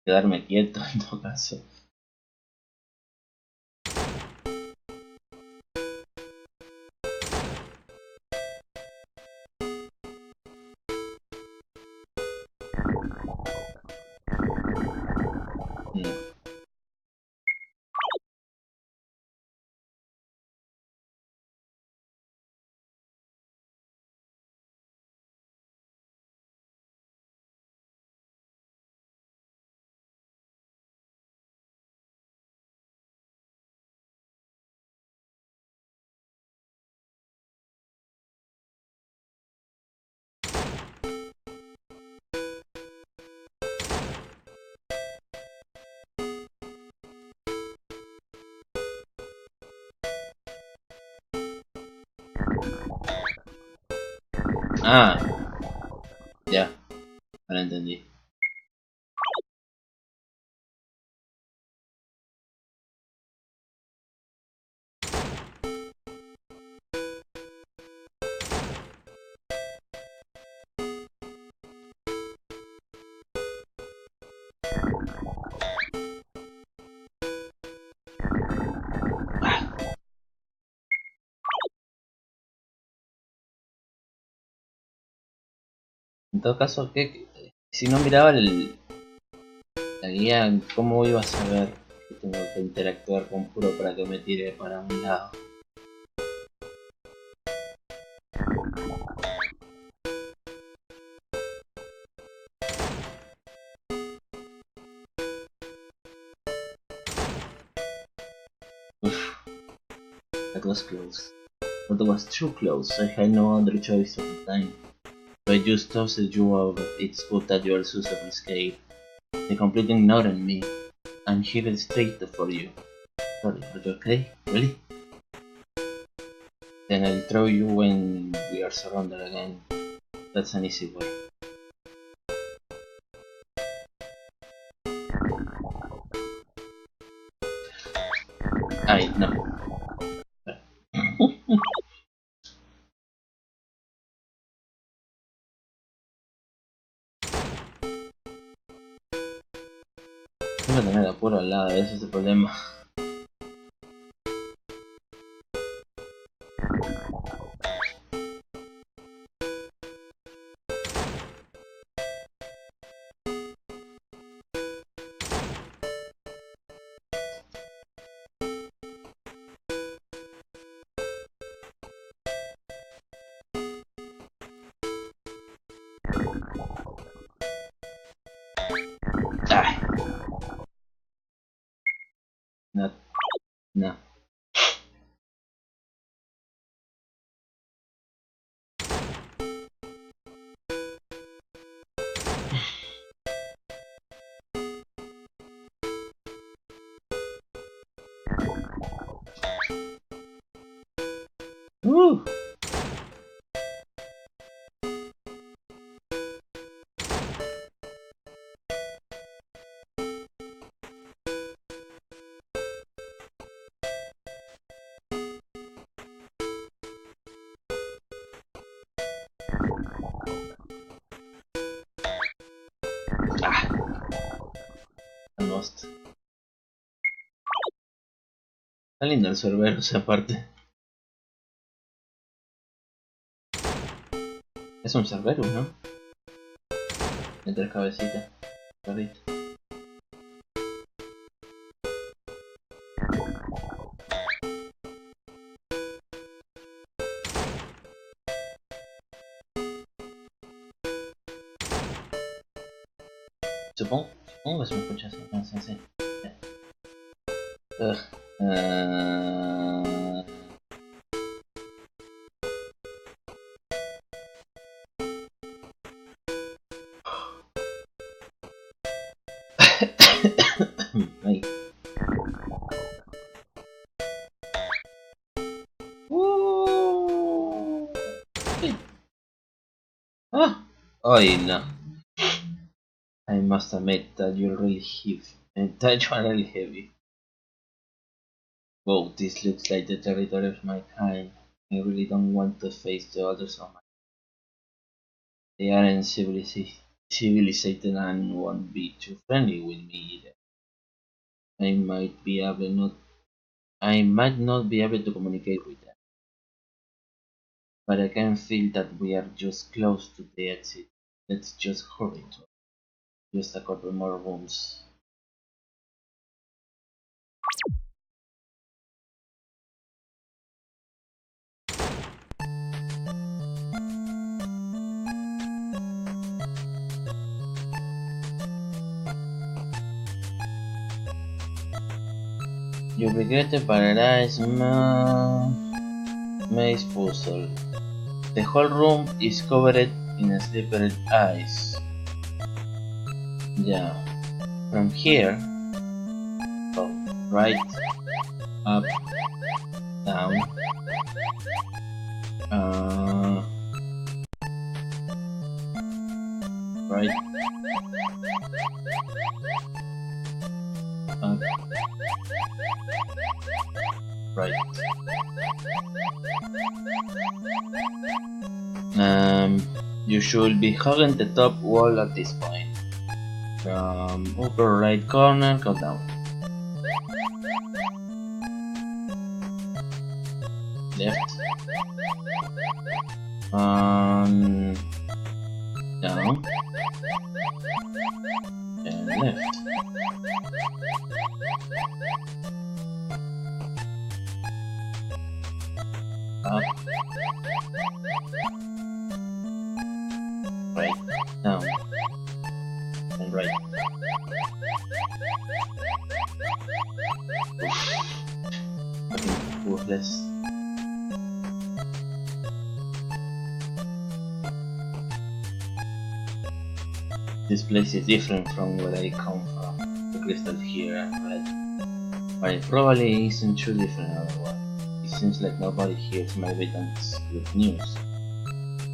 Quedarme quieto en todo caso. No. Ah, ya, ahora entendí. En todo caso, si no miraba la guía, ¿cómo iba a saber que tengo que interactuar con puro para que me tire para un lado? That was close. That was too close. I had no other choice at the time. So I just tossed you out of its foot at your suitable escape. They completely ignored me. I'm here straight for you. Sorry, are you okay? Really? Then I'll throw you when we are surrounded again. That's an easy way. No. Tengo que tener apuro al lado, ese es el problema. No. Woo! Almost. Está lindo el cerbero, esa parte. Es un cerbero, ¿no? De 3 cabecitas. Perrito. Supongo que se me escucha así. No sé, sí. Ahí. Ay, no. I must admit that you're really heavy. That you are really heavy. Whoa, this looks like the territory of my kind. I really don't want to face the others of my. They aren't civilized and won't be too friendly with me either. I might not be able to communicate with them. But I can feel that we are just close to the exit. Let's just hurry to it. Just a couple more rooms. You regret the paradise maze puzzle. The whole room is covered in slippery ice. Yeah. From here, right, up, down, right, up, right. You should be hugging the top wall at this point. From upper right corner, go down. Left. Down. And left. Up. Right. Down. And right. Fucking worthless. This place is different from where I come from. The crystals here are red. But it probably isn't too different otherwise. It seems like nobody hears my bit and it's good news.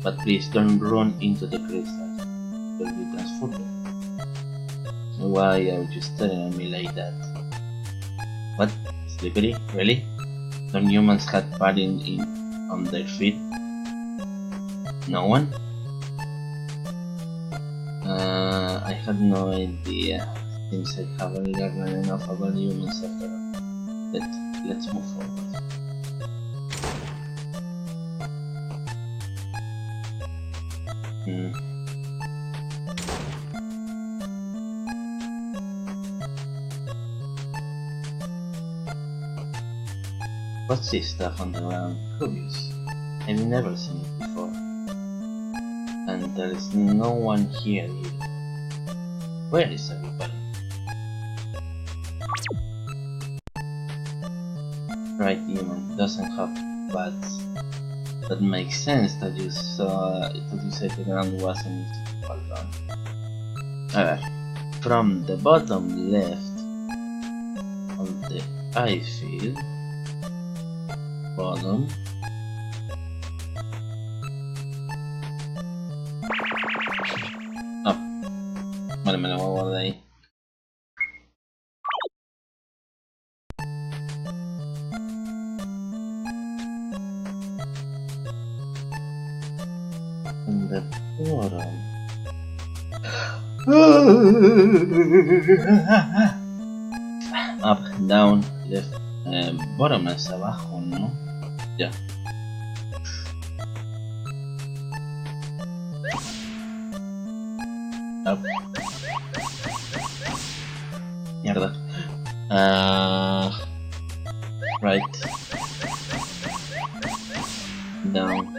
But please don't run into the crystals. You'll be transported. Why are you staring at me like that? What? Slippery? Really? Some humans had padding on their feet? No one? I had no idea. Seems I haven't learned enough about humans after all. Let's move forward. What's this stuff on the ground? Curious. I've never seen it before. And there is no one here either. Where is everybody? Right, human doesn't have bats. That makes sense that you said the ground wasn't easy to fall down. Alright, from the bottom left of the eye field, bottom, up. Vale, me lo voy a guardar ahí. And the bottom. Up, down, left, bottom es abajo, ¿no? Ya. Up. Mierda. Right. Down.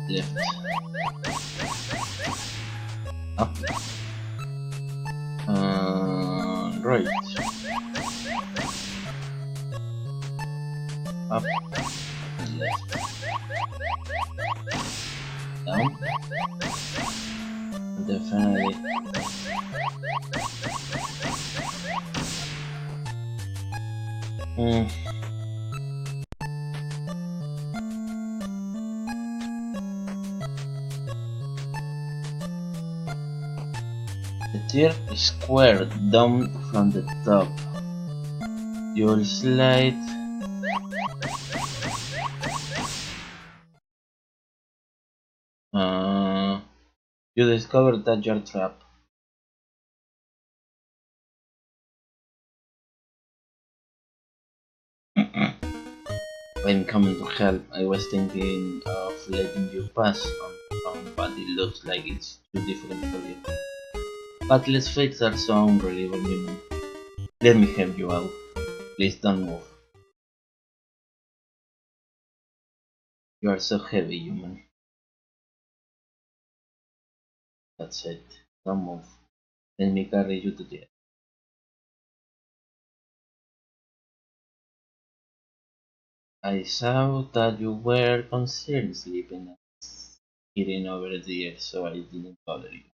Left. Up. Right. Up. Left. Down. Definitely. The third square down from the top. You'll slide you discover that you're trapped. I'm coming to help. I was thinking of letting you pass on, but it looks like it's too difficult for you. But let's fix our sound reliever human. Let me help you out. Please don't move. You are so heavy, human. That's it. Don't move. Let me carry you to the end. I saw that you were concerned sleeping and eating over there, so I didn't bother you.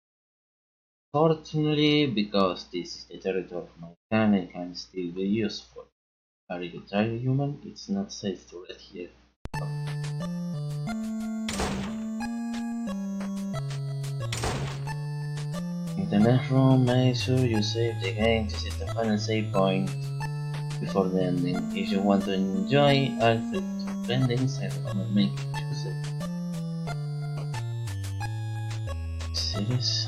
Fortunately, because this is the territory of my clan, it can still be useful. Are you tired, human? It's not safe to rest here. In the next room, make sure you save the game. This is the final save point before the ending. If you want to enjoy Alfred endings, I recommend making choose it. Series.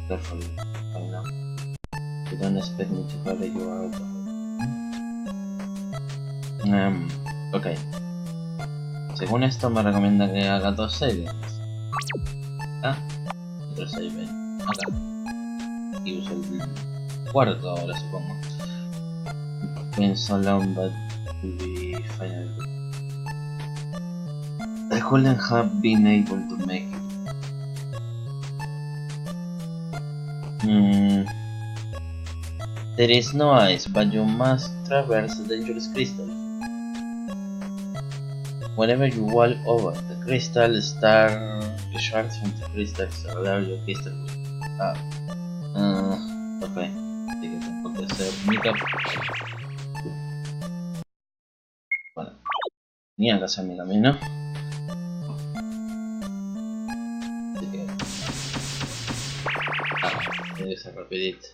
Carefully, I know. You don't expect me to carry you out of it. Ok. Según esto me recomienda que haga dos saves. Ah, otro save acá. Y uso el cuarto ahora supongo. Been so long but to be finally. I couldn't have been able to make it. There is no ice, but you must traverse a dangerous crystal. Whenever you walk over the crystal, shards from the crystal allow your crystal up. Ok, así que tengo que hacer meetup. Bueno, tenía que hacer mi camino. Así que. Debe ser rapidito.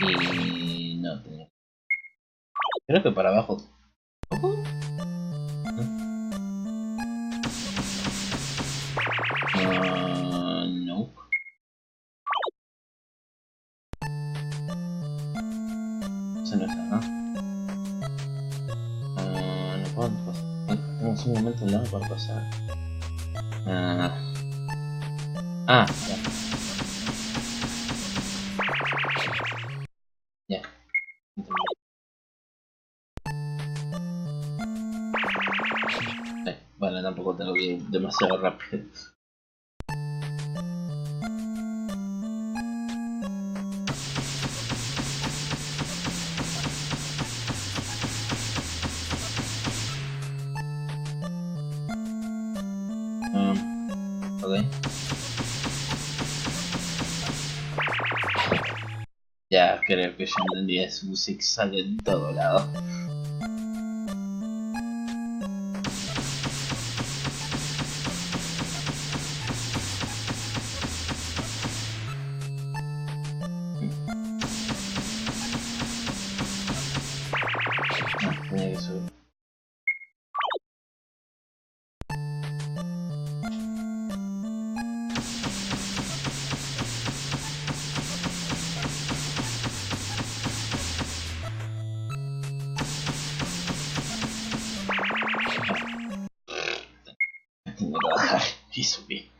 Y no tenía. Creo que para abajo. No. Eso no está, ¿no? No puedo pasar. Tenemos un momento largo para pasar. Ya. Bueno, tampoco tengo que ir demasiado rápido. Ok. Ya creo que ya entendí, es un zigzag en todo lado. Tenía que subir. Tengo que bajar y subir.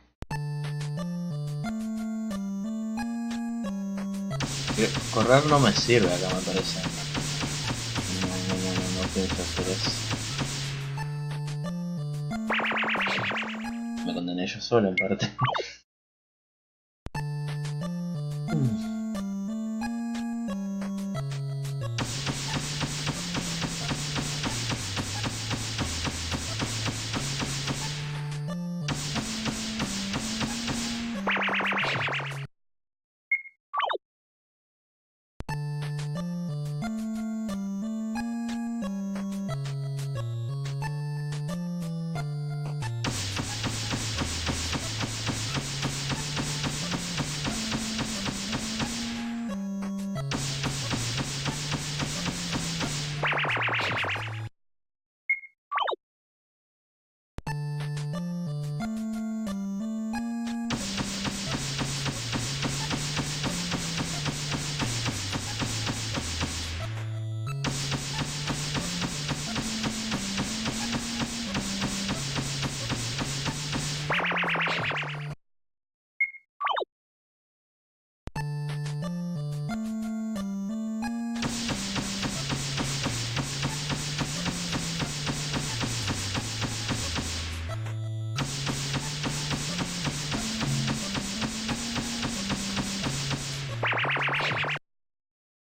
Correr no me sirve acá, me parece. No pienso hacer eso. Me condené yo solo en parte.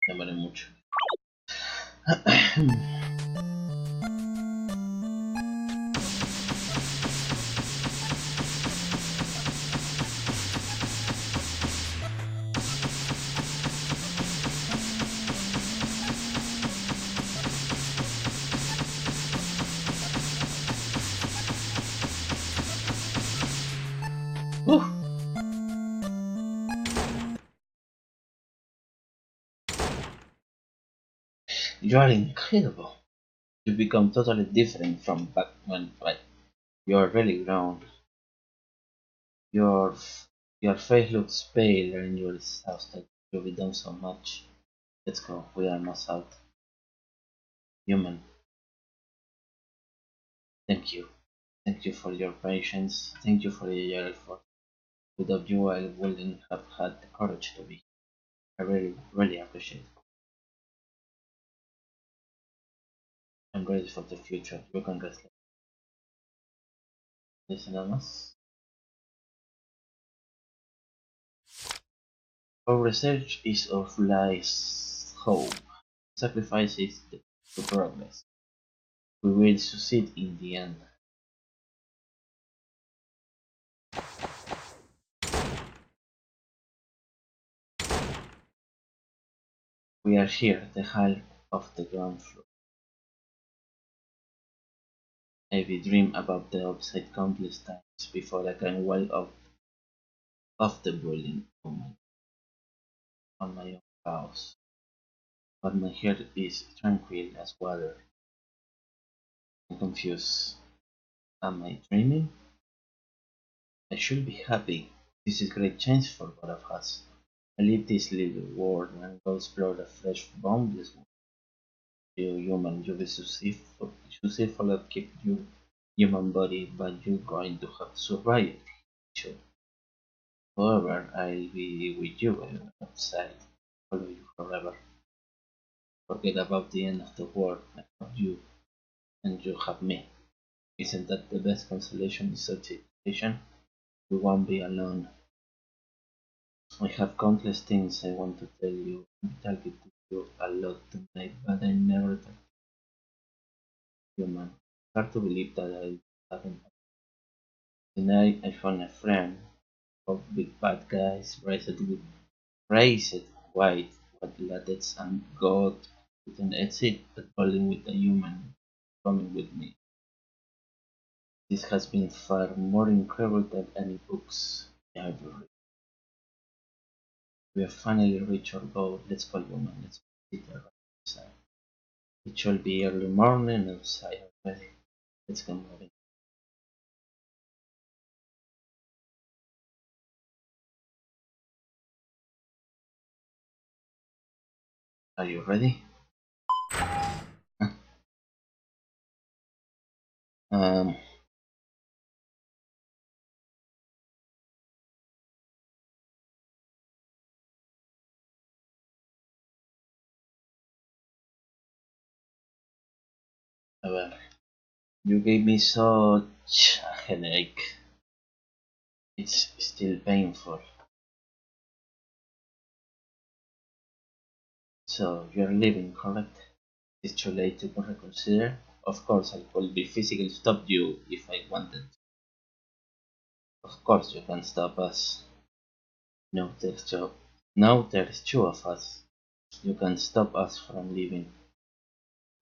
Demoré mucho. You are incredible. You become totally different from back when you are really grown. Your your face looks pale and you're exhausted. You've done so much. Let's go. We are almost out. Human. Thank you. Thank you for your patience. Thank you for your effort. Without you, I wouldn't have had the courage to be. I really appreciate it. I'm ready for the future. You can rest. Dice nada más. Our research is of life's hope. Sacrifice is the progress. We will succeed in the end. We are here, the hall of the ground floor. I've dreamed about the upside countless times before I can walk up of the building on my own house. But my heart is tranquil as water. I'm confused. Am I dreaming? I should be happy. This is a great chance for both of us. I leave this little world and go explore the fresh, boundless world. You human, you will successful to keep your human body, but you're going to have to survive. Sure. However, I'll be with you outside, follow you forever. Forget about the end of the world. I have you, and you have me. Isn't that the best consolation in such a situation? We won't be alone. I have countless things I want to tell you. I'm talking to you a lot tonight, but I never talk to you, man. Hard to believe that I haven't. Tonight I found a friend of big bad guys, raised white, what latex and God with an exit, but bowling with a human coming with me. This has been far more incredible than any books I've read. We have finally reached our goal. Let's go, human. Let's sit right outside. It shall be early morning outside already. Let's get moving. Are you ready? um, well, you gave me such a headache. It's still painful. So you're leaving, correct? It's too late to reconsider. Of course, I could be physically stop you if I wanted. Of course, you can stop us. No, there's two of us. You can stop us from leaving.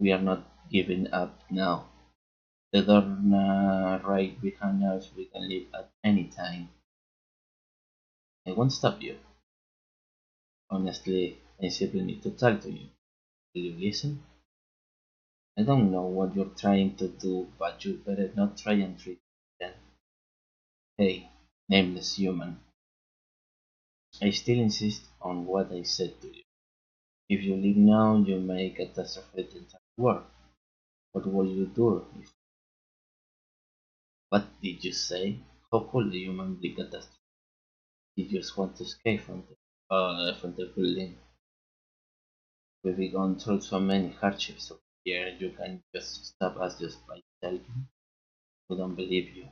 We are not giving up now. The door right behind us. We can leave at any time. I won't stop you. Honestly, I simply need to talk to you. Will you listen? I don't know what you're trying to do, but you better not try and trick me then. Hey, nameless human. I still insist on what I said to you. If you leave now, you may catastrophe the entire world. What will you do if... What did you say? How could the human be catastrophe? You just want to escape from the building. We've gone through so many hardships over here, you can just stop us just by telling. We don't believe you.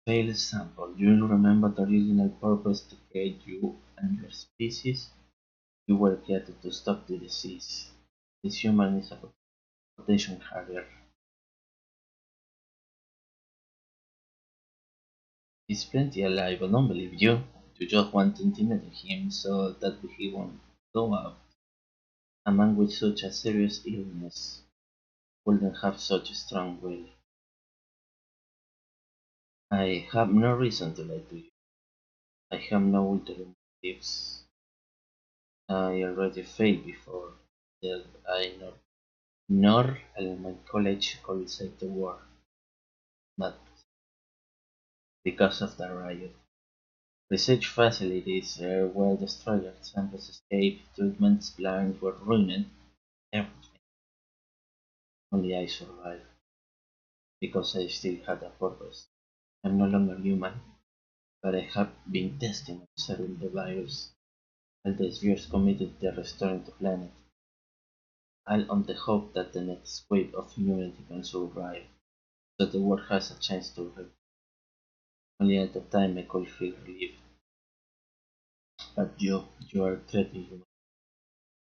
Fail example. Do you remember the original purpose to create you and your species? You were created to stop the disease. This human is a protection carrier. He's plenty alive, I don't believe you. You just want to intimidate him so that he won't go out. A man with such a serious illness wouldn't have such a strong will. I have no reason to lie to you. I have no ulterior motives. I already failed before that I nor my college could save the war, not because of the riot. Research facilities were destroyed, samples escaped, treatment plans were ruined, everything. Only I survived, because I still had a purpose. I'm no longer human, but I have been destined to serve the virus. All these years committed to restoring the planet, all on the hope that the next wave of humanity can survive. so the world has a chance to recover. Only at the time I could feel relief. But you are threatening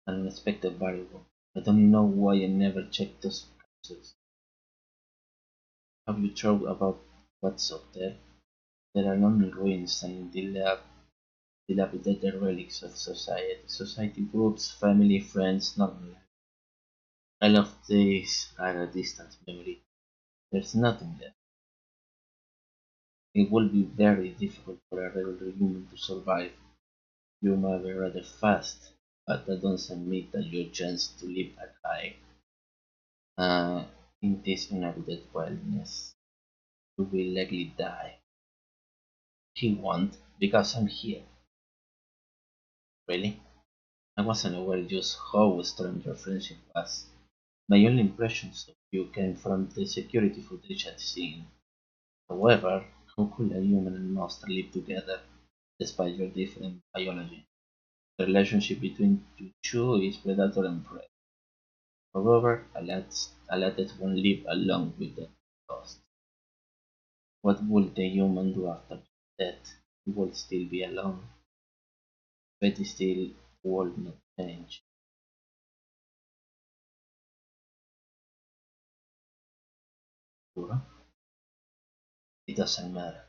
an unexpected variable. I don't know why I never checked those capsules. Have you thought about what's up there? There are only ruins and dilapidated relics of society. Society groups, family, friends, normal life. All of these are a distant memory. There's nothing there. It will be very difficult for a regular human to survive. You might be rather fast, but that doesn't mean that your chance to live are high. Uh, in this inhabited wilderness, you will likely die. He won't, because I'm here. Really? I wasn't aware just how strong your friendship was. My only impressions of you came from the security footage I'd seen. However, how could a human and monster live together, despite your different biology? The relationship between you two is predator and prey. However, a lot that won't live along with the ghost. What would the human do after death? He would still be alone. But still would not change. Sure, it doesn't matter.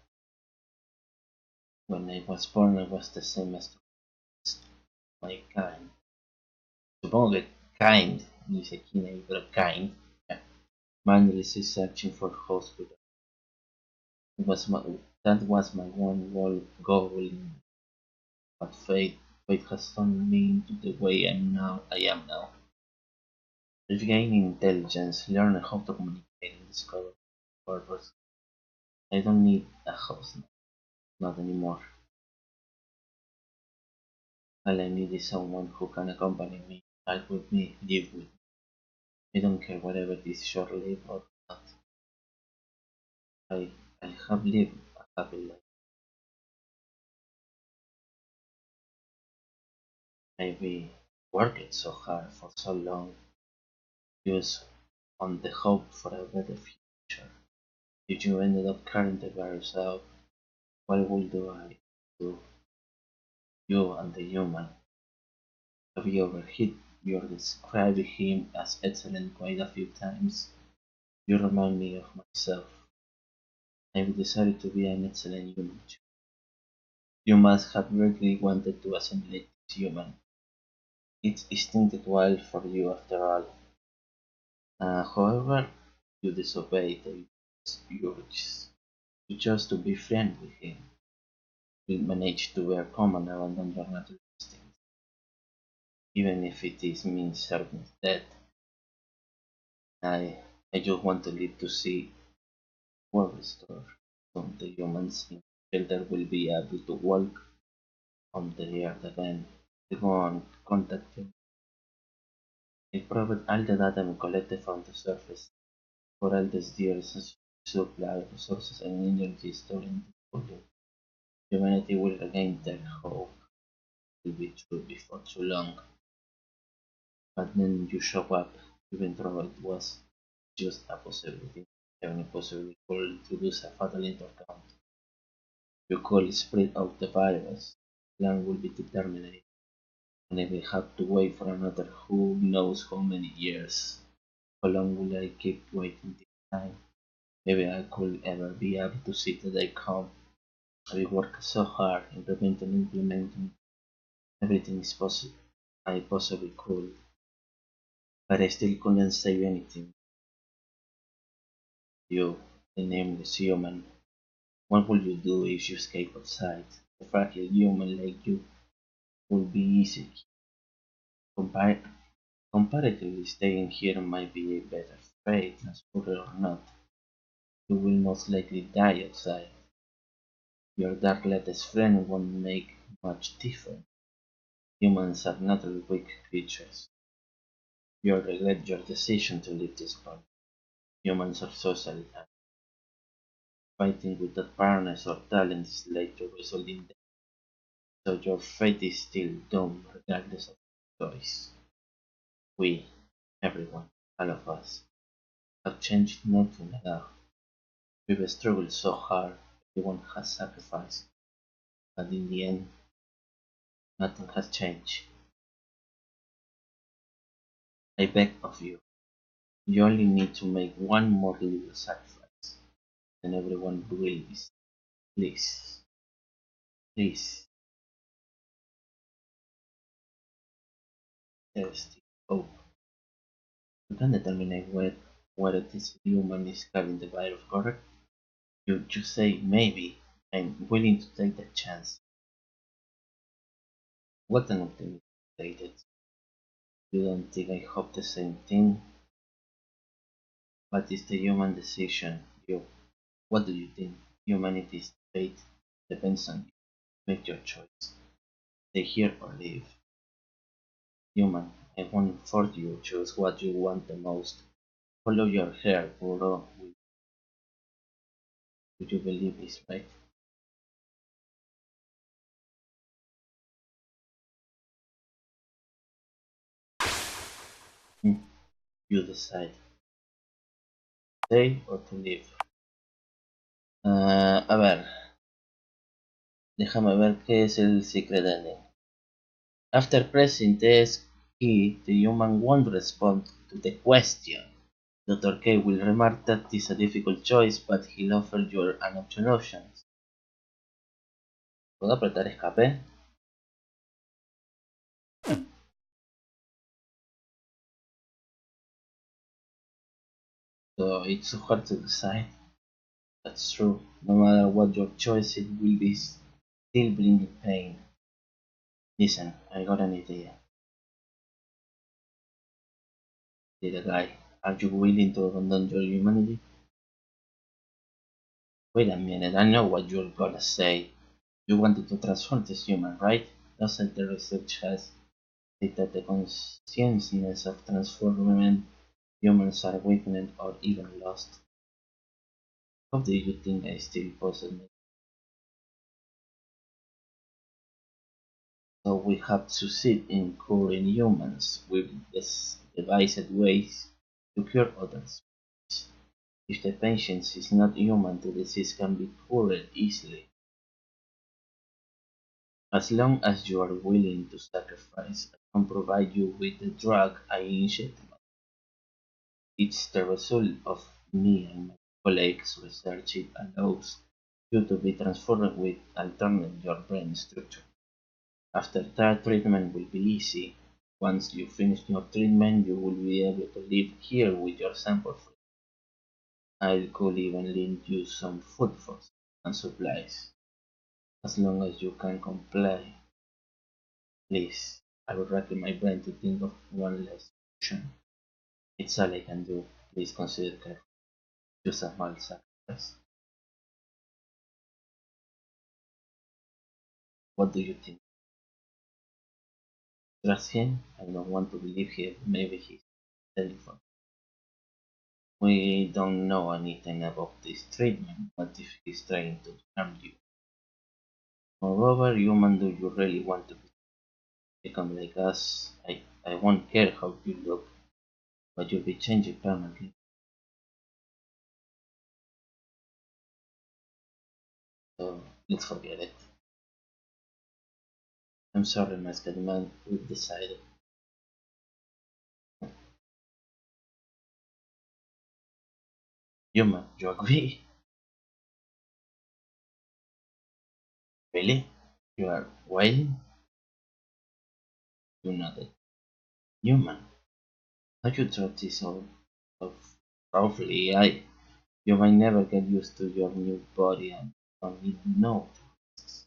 When I was born, I was the same as my kind. Supongo que kind, no dice kin ahí, pero kind. Yeah. Mindlessly searching for hospital. It was my, that was my one goal in but fate has turned me into the way I am now. I've gained intelligence, learned how to communicate and discover purpose. I don't need a host now, not anymore. All I need is someone who can accompany me, fight with me, live with me. I don't care whatever this short lived or not. I, I have lived a happy life. Maybe worked so hard for so long, just on the hope for a better future. If you ended up carrying the virus out, what would I do? You and the human. Have you ever hit you described him as excellent quite a few times? You remind me of myself. I've decided to be an excellent human too. You must have really wanted to assimilate this human. It's instinctive wild for you after all. However, you disobeyed the urges. You chose to be friends with him. You managed to overcome and abandon your natural instincts, even if it is means certain death. I, I just want to live to see war restored. Soon the humans in shelter will be able to walk on the earth again. To go on contact them. I proved all the data we collected from the surface for all these years supply resources and energy stored in the volume. Humanity will regain their hope. Will be true before too long. But then you show up, even though it was just a possibility. Even possibility could introduce a fatal intercount. You could spread out the virus. The plan will be to terminate, and I will have to wait for another who knows how many years. How long will I keep waiting this time? Maybe I could ever be able to see the day come. I worked so hard in preventing and implementing everything is possible I possibly could, but I still couldn't save anything. You, the nameless human, what would you do if you escape outside? A fragile human like you would be easy. Compar- Comparatively, staying here might be a better fate, transported or not. You will most likely die outside. Your dark latest friend won't make much difference. Humans are naturally weak creatures. You'll regret your decision to leave this planet. Humans are social, and fighting without partners or talent is later result in death. So your fate is still doomed regardless of choice. We, everyone, all of us, have changed nothing at all. We've struggled so hard, everyone has sacrificed, but in the end, nothing has changed. I beg of you, you only need to make one more little sacrifice, and everyone will be saved. Please, please, there's still hope. You can determine whether this human is carrying the virus, correct? You say maybe. I'm willing to take that chance. What an optimistic stated. You don't think I hope the same thing? But it's the human decision. What do you think? Humanity's fate depends on you. Make your choice. Stay here or leave. Human, I won't force you to choose what you want the most. Follow your heart, bro. Would you believe is right? Hmm, you decide. Stay or to leave. A ver, déjame ver qué es el secret ending. After pressing this key, the human won't respond to the question. Dr. K will remark that this is a difficult choice, but he'll offer you an option. ¿Puedo apretar escape? So it's so hard to decide. That's true. No matter what your choice, it will be still bringing pain. Listen, I got an idea. Little guy, are you willing to abandon your humanity? Wait a minute, I know what you're gonna say. You wanted to transform this human, right? Doesn't the research has said that the consciousness of transforming humans are weakened or even lost? How do you think I still possess me? So we have to succeed in curing humans with this devised ways to cure others. If the patient is not human, the disease can be cured easily. As long as you are willing to sacrifice, I can provide you with the drug I inject. It's the result of me and my colleagues' research. It allows you to be transformed with altering your brain structure. After that, treatment will be easy. Once you finish your treatment, you will be able to live here with your sample free. I could even lend you some food and supplies, as long as you can comply. Please, I would recommend my brain to think of one less option. It's all I can do. Please consider carefully. Just a small sacrifice. What do you think? Trust him? I don't want to believe him. Maybe he's telephone. We don't know anything about this treatment. What if he's trying to harm you? Moreover, human, do you really want to become like us? I won't care how you look, but you'll be changing permanently. So let's forget it. I'm sorry, Masked Man. We've decided. Human, you agree? Really? You are waiting? You nodded. Human, how you drop this all of roughly? You might never get used to your new body and only know tasks.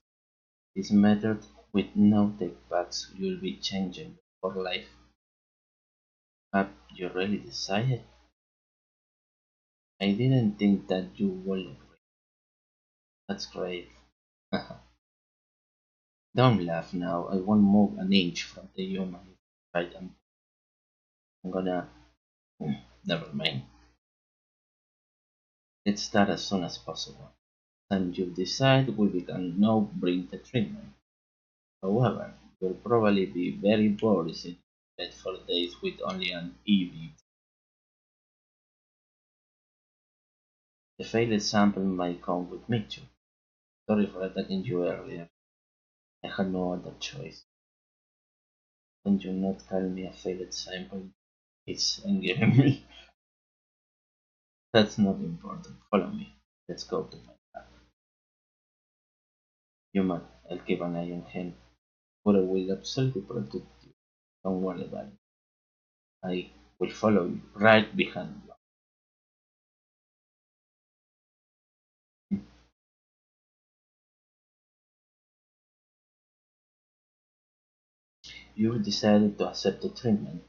This method with no take backs you'll be changing for life. Have you really decided? I didn't think that you would agree. That's great. Don't laugh now. I won't move an inch from the human. Right, I'm gonna. Never mind. Let's start as soon as possible. And you decide we can now bring the treatment. However, you'll probably be very bored sitting in bed for days with only an EV. The The failed sample might come with me too. Sorry for attacking you earlier. I had no other choice. Can you not call me a failed sample? It's angering me. That's not important. Follow me. Let's go to my lab. Human, I'll keep an eye on him. But I will absolutely protect you. Don't worry about it. I will follow you right behind you. You decided to accept the treatment.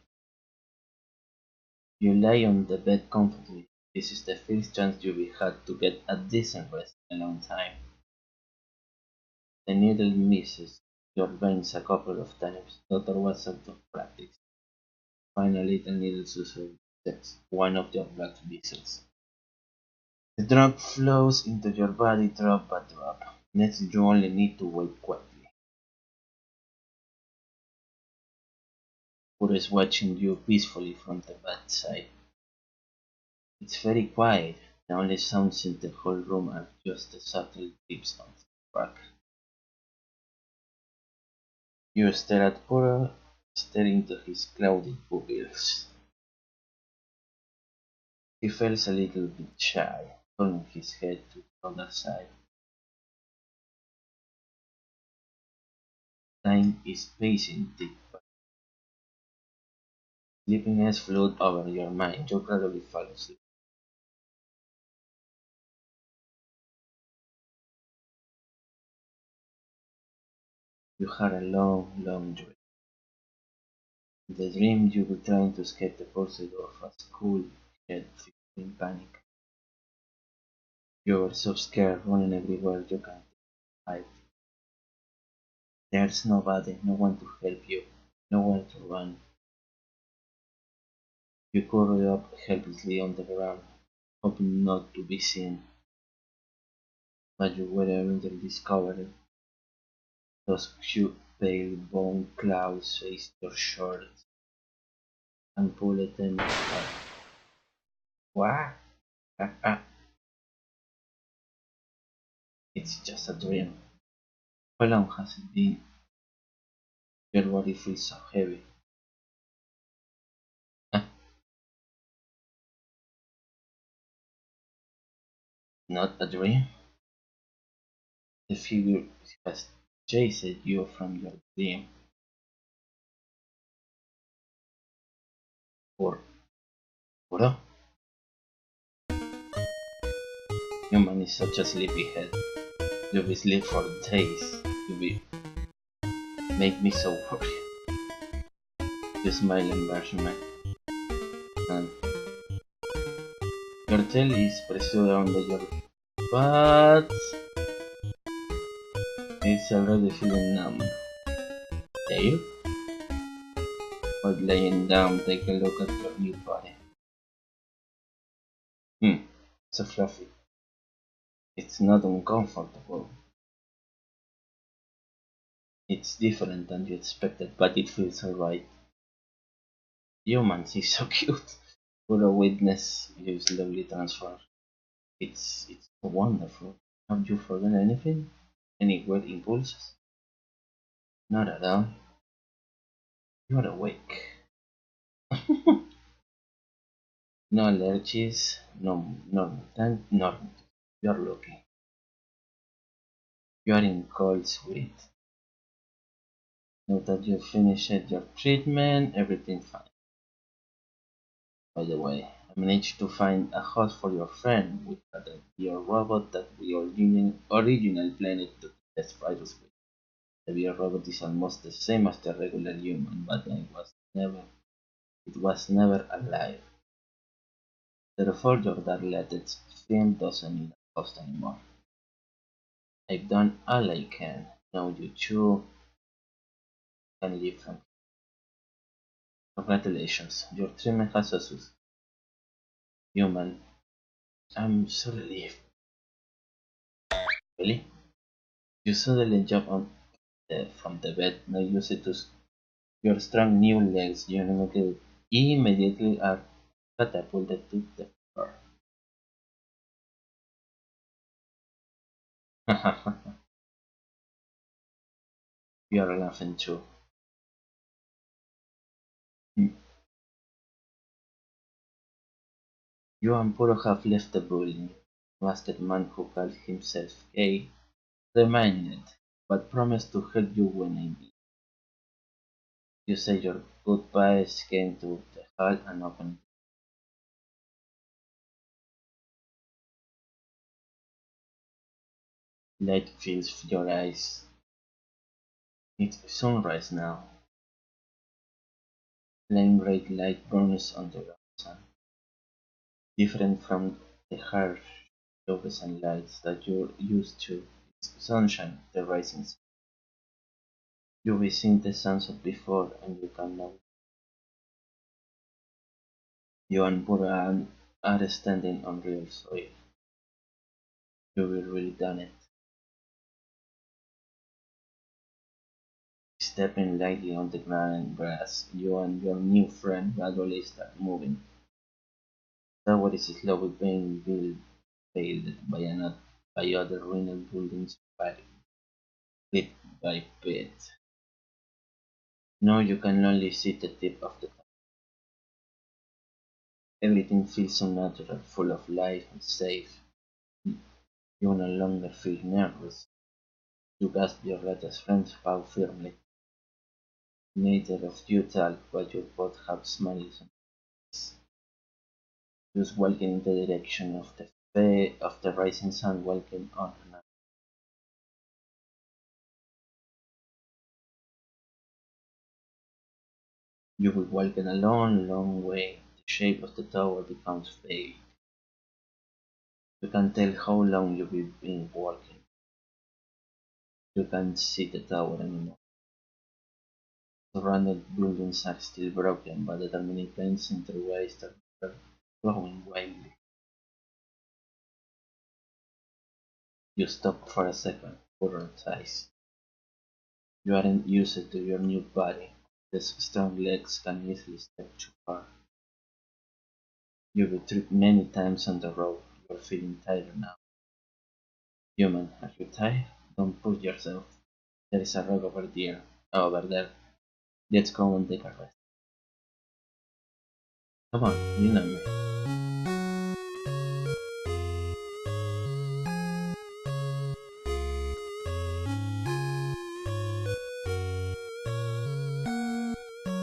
You lay on the bed comfortably. This is the first chance you've had to get a decent rest in a long time. The needle misses your veins a couple of times. Doctor was out of practice. Finally, the needle suspects one of your blood vessels. The drug flows into your body drop by drop. Next, you only need to wait quietly. Pura is watching you peacefully from the bedside. It's very quiet. The only sounds in the whole room are just the subtle drips on the crack. You stare at Pura, stare into his clouded pupils. He feels a little bit shy, turning his head to the other side. Time is pacing thick, but sleepiness flood over your mind. You gradually fall asleep. You had a long, long dream. In the dream, you were trying to escape the pursuit of a school head filled in panic. You were so scared, running everywhere you can hide. There's nobody, no one to help you, nowhere to run. You curled up helplessly on the ground, hoping not to be seen, but you were eventually discovered. Those cute pale bone clouds faced your shoulders and pulled them apart. What? Ah, ah, it's just a dream. How long has it been? Your body feels so heavy. Ah, not a dream? The figure has chased you from your dream. Or, Uro? Human is such a sleepyhead. You'll be asleep for days. You will make me so worried. You smile embarrassment, and your tail is pressed under your butt. It's already feeling numb. Tail? But laying down, take a look at your new body. So fluffy. It's not uncomfortable. It's different than you expected, but it feels alright. Humans is so cute. For a witness, you slowly transfer. It's so wonderful. Have you forgotten anything? Any weird impulses? Not at all. You're awake. No allergies, no normal time, normal. You're lucky. You're in cold sweat. Now that you finished your treatment, everything fine. By the way, I managed to find a host for your friend. We had a VR robot that we originally planned to test virus with. The VR robot is almost the same as the regular human, but it was never alive. Therefore, your dark film doesn't need a host anymore. I've done all I can. Now you two can live from. Congratulations, your treatment has success. Human, I'm so relieved. Really? You suddenly jump on from the bed, now use it to your strong new legs. You immediately are catapulted to the floor. You're laughing too. Hmm. You and Puro have left the building. Masked man who called himself K remained, but promised to help you when I need. You said your goodbyes, came to the hall and opened. Light fills your eyes. It's sunrise now. Flame red light burns on the sun, different from the harsh fluorescent lights that you're used to. It's sunshine, the rising sun. You've seen the sunset before and you can know. You and Buran are standing on real soil. You've really done it. Stepping lightly on the ground grass, you and your new friend gradually start moving. The tower is slowly being built, veiled by other ruined buildings bit by bit. Now you can only see the tip of the tower. Everything feels so natural, full of life and safe. You no longer feel nervous. You grasp your latest friend's paw firmly. Neither of you talk, but you both have smiles on your faces. Just walking in the direction of the rising sun, walking on and on. You will walk in a long, long way. The shape of the tower becomes vague. You can tell how long you've been walking. You can't see the tower anymore. Surrounded buildings are still broken, but the turning planes in their ways are flowing wildly. You stop for a second, Burrow's eyes. You aren't used to your new body. These strong legs can easily step too far. You've tripped many times on the road. You're feeling tired now. Human, are you tired? Don't push yourself. There is a rock over there. Let's go and take a rest. Come on, you know me.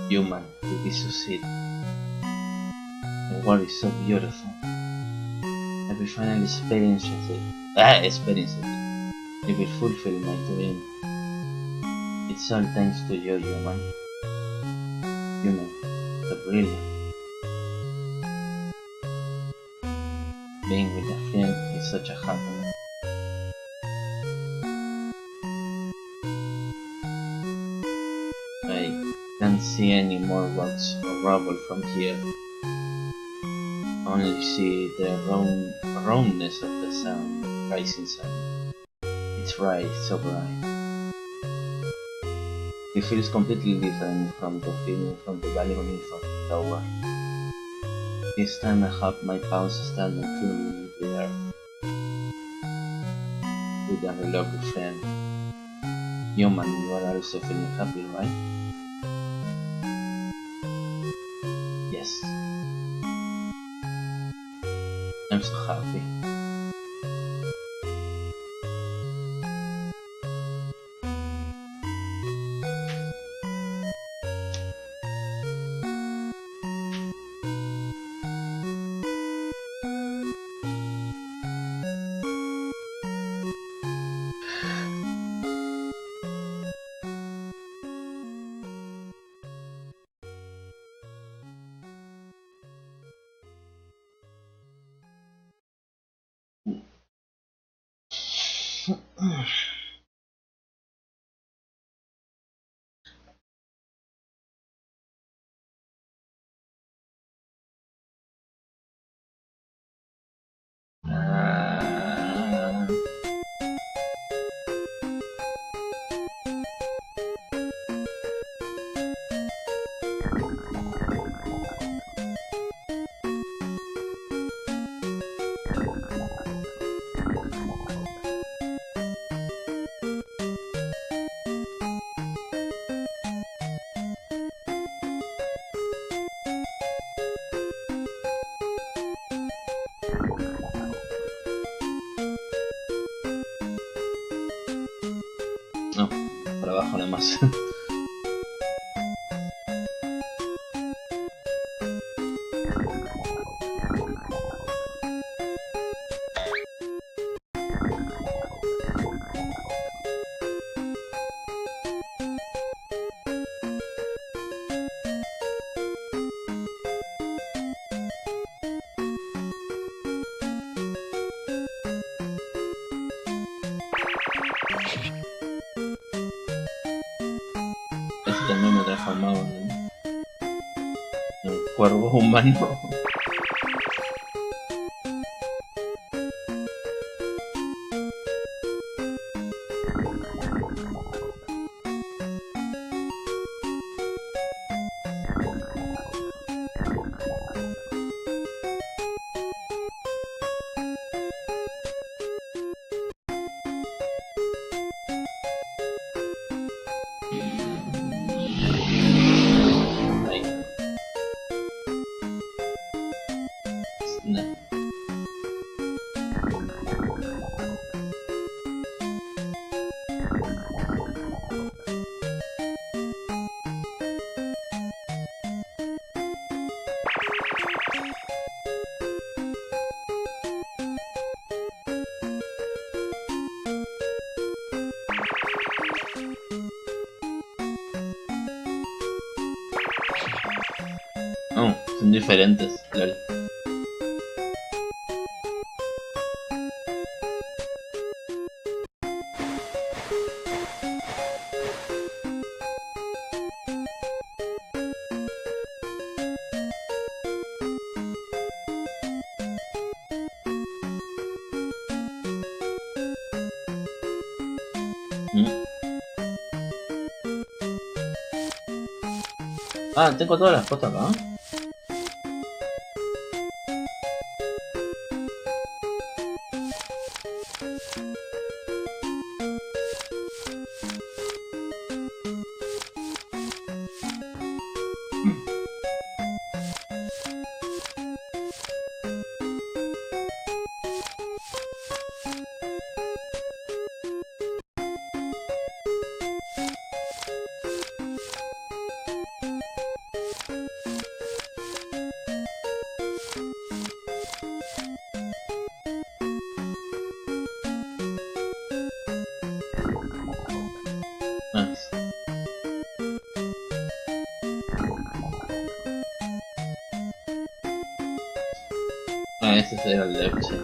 Human, to be succeed. The world is so beautiful. I will finally experience it. Experience it. I will fulfill my dream. It's all thanks to you, human. Human, the brilliant. Being with a friend is such a happiness. I can't see any more rocks or rubble from here. Only see the roundness of the sun, rising sun. It's bright, so bright. It feels completely different from the feeling from the balcony from the tower. This time I have my paws standing firmly in the earth with a lovely friend. Human, you are also feeling happy, right? Yes, I'm so happy. Ah, para abajo nada más. Este también me transformaba en un cuervo humano. Oh, son diferentes, lol. Ah, tengo todas las fotos acá. Ah, ese será el left, sí.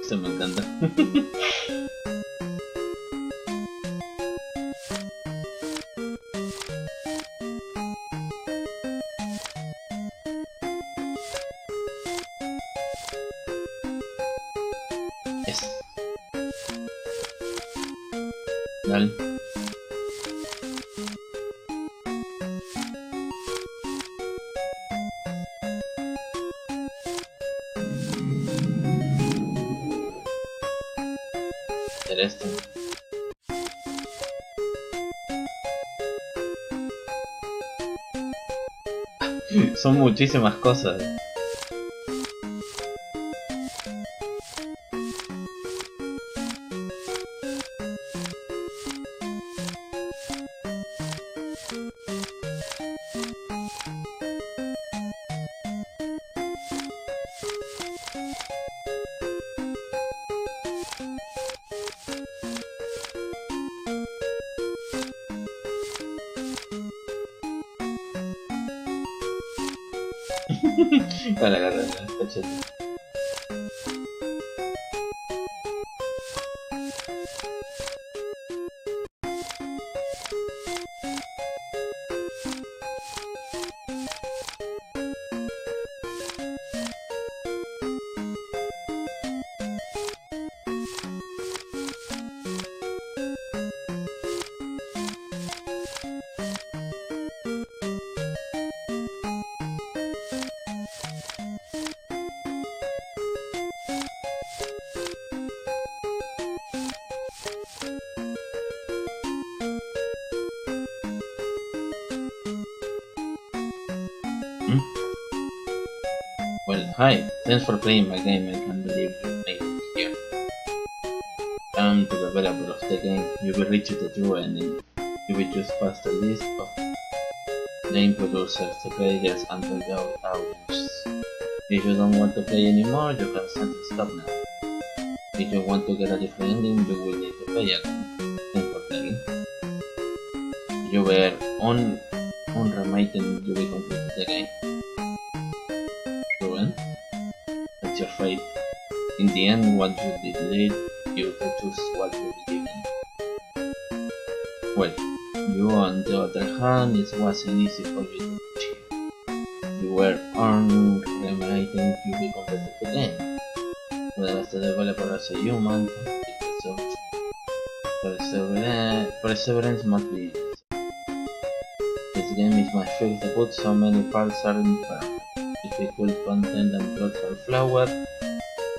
Esto me encanta. Yes. Dale. Esto. Son muchísimas cosas. Para agarrar la cachete. Hmm? Well, hi. Thanks for playing my game. I can't believe you made it here. I'm the developer of the game. You will reach the true ending. You will just pass the list of game producers, the players, and the audience. If you don't want to play anymore, you can simply stop now. If you want to get a different ending, you will need to play again. Thanks for playing. You were unremitting, you will complete the game. Ruin? That's your fate. In the end, what you did lead you to choose what you believe in. Well, you on the other hand, it wasn't easy for you to achieve. You were unremitting, you will complete the game. Whether as the developer as a human, perseverance must be. This game is my first debut, so many parts are imperfect. Difficult content and plots are flawed,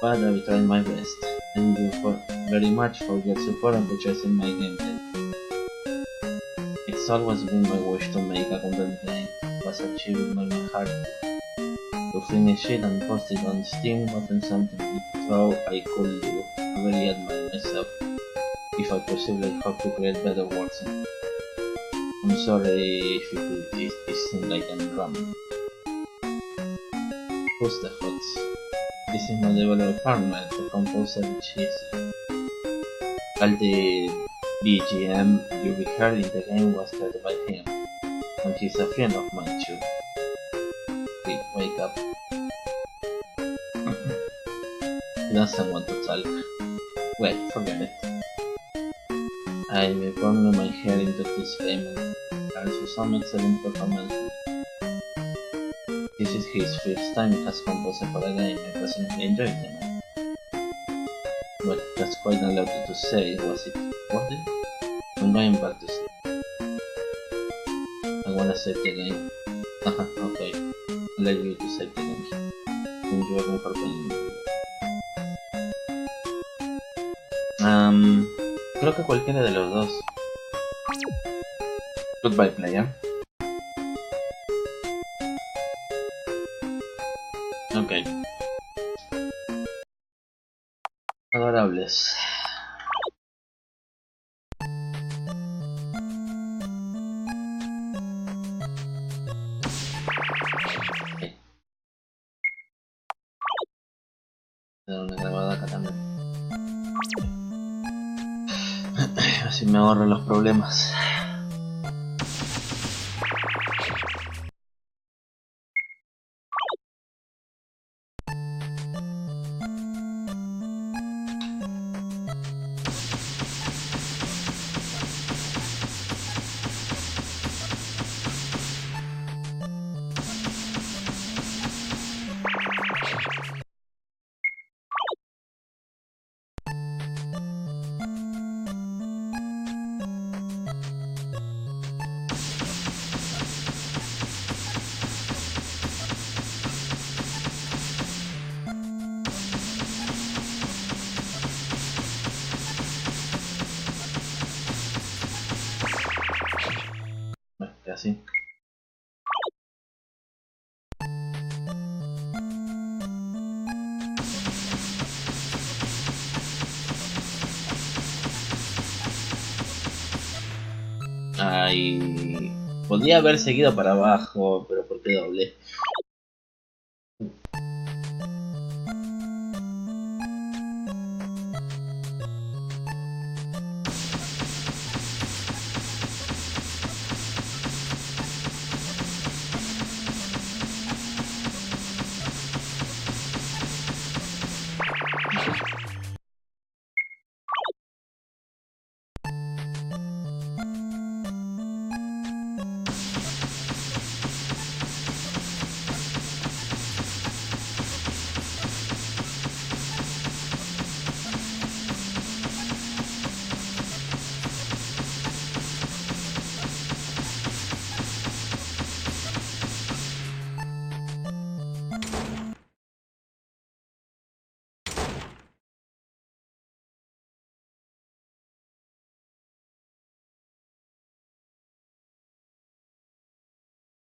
but I will try my best. Thank you very much for your support and interest in my gameplay. It's always been my wish to make a complete game. It was achieved by my heart. To finish it and post it on Steam wasn't something so I could do. I really admire myself. If I possibly hope to create better works. I'm sorry if it seems like I'm rambling. Who's the hots? This is my developer partner, the composer Cheesy. All the BGM you heard in the game was created by him, and he's a friend of mine too. Wake up. He doesn't want to talk. Well, forget it. I'm burning my head into this game and also some excellent performance. This is his first time he has composed for a game. I personally enjoyed them. Well, that's quite a lot to say. Was it worth it? I'm going back to sleep. I wanna save the game. Haha, okay. I'll let you to save the game. Enjoy me for playing. Creo que cualquiera de los dos. Goodbye, player. Ok. Adorables. Okay. Dar una grabada acá también. Así me ahorro los problemas. Así. Ay, podría haber seguido para abajo, pero ¿por qué doble?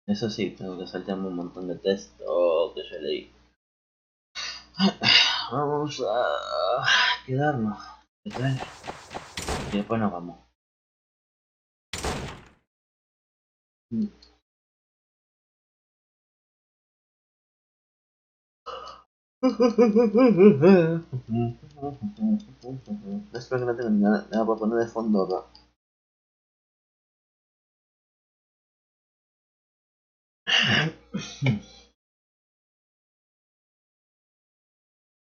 Eso sí, tengo que saltarme un montón de texto que yo leí. Vamos a quedarnos. ¿Qué tal? Y después nos vamos. Espero que no tenga nada para poner de fondo acá.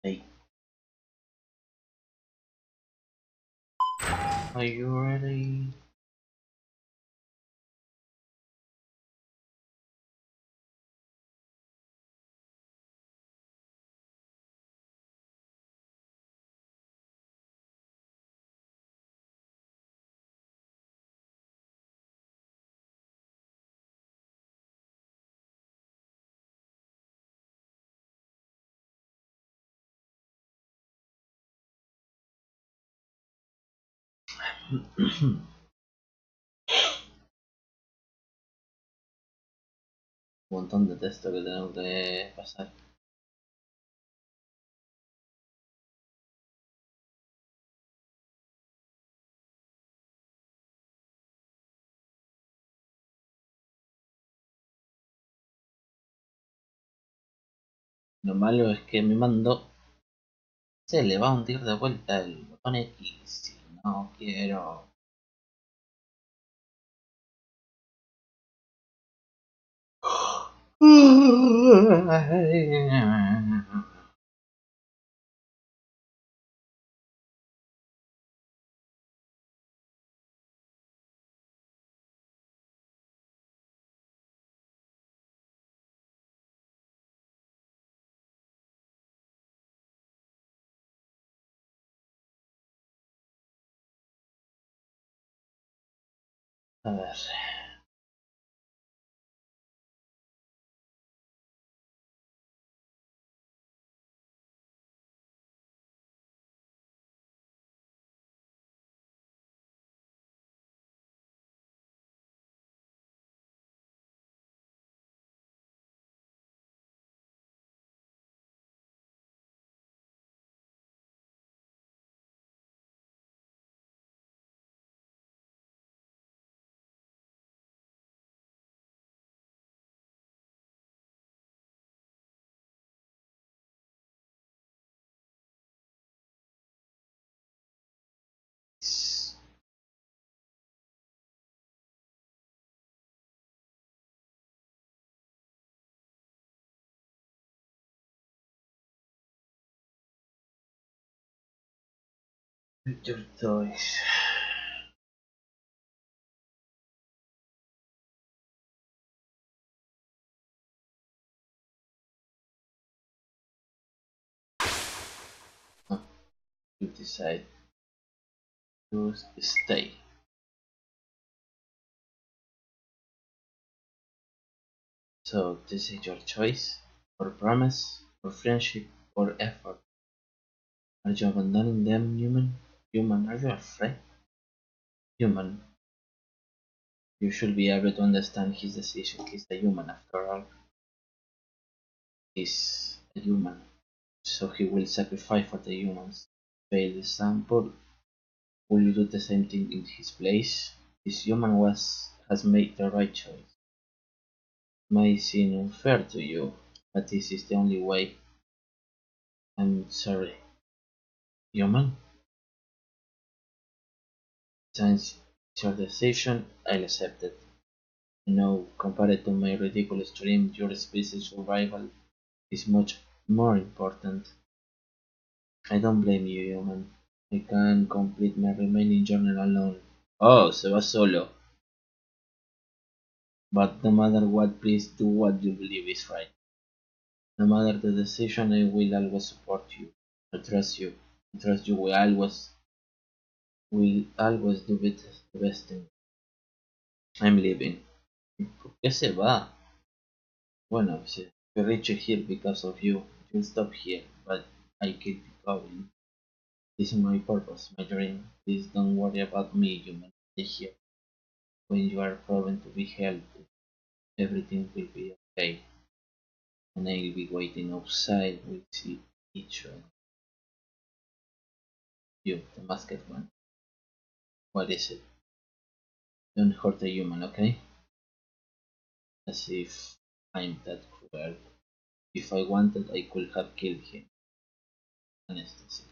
Hey, are you ready? Un montón de texto que tengo que pasar. Lo malo es que mi mando se le va a hundir de vuelta el botón X. Si no quiero. A ver. Your toys. You decide to stay. So this is your choice, or promise, or friendship, or effort. Are you abandoning them, human? Human, are you afraid? Human, you should be able to understand his decision. He's a human after all. He's a human, so he will sacrifice for the humans. Fail example, will you do the same thing in his place? This human has made the right choice. May seem unfair to you, but this is the only way. I'm sorry. Human? Since it's your decision, I'll accept it. You know, compared to my ridiculous dream, your species' survival is much more important. I don't blame you, human. I can complete my remaining journal alone. Oh, se va solo. But no matter what, please do what you believe is right. No matter the decision, I will always support you. I trust you. I trust you will always do the best thing. I'm leaving. ¿Por qué se va? Bueno, si we reach here because of you. You'll stop here, but I keep going. This is my purpose, my dream. Please don't worry about me, you may stay here. When you are proven to be healthy, everything will be okay. And I'll be waiting outside. We'll see each one. You, the masked one. What is it? Don't hurt a human, okay? As if I'm that cruel. If I wanted, I could have killed him. Anesthesia.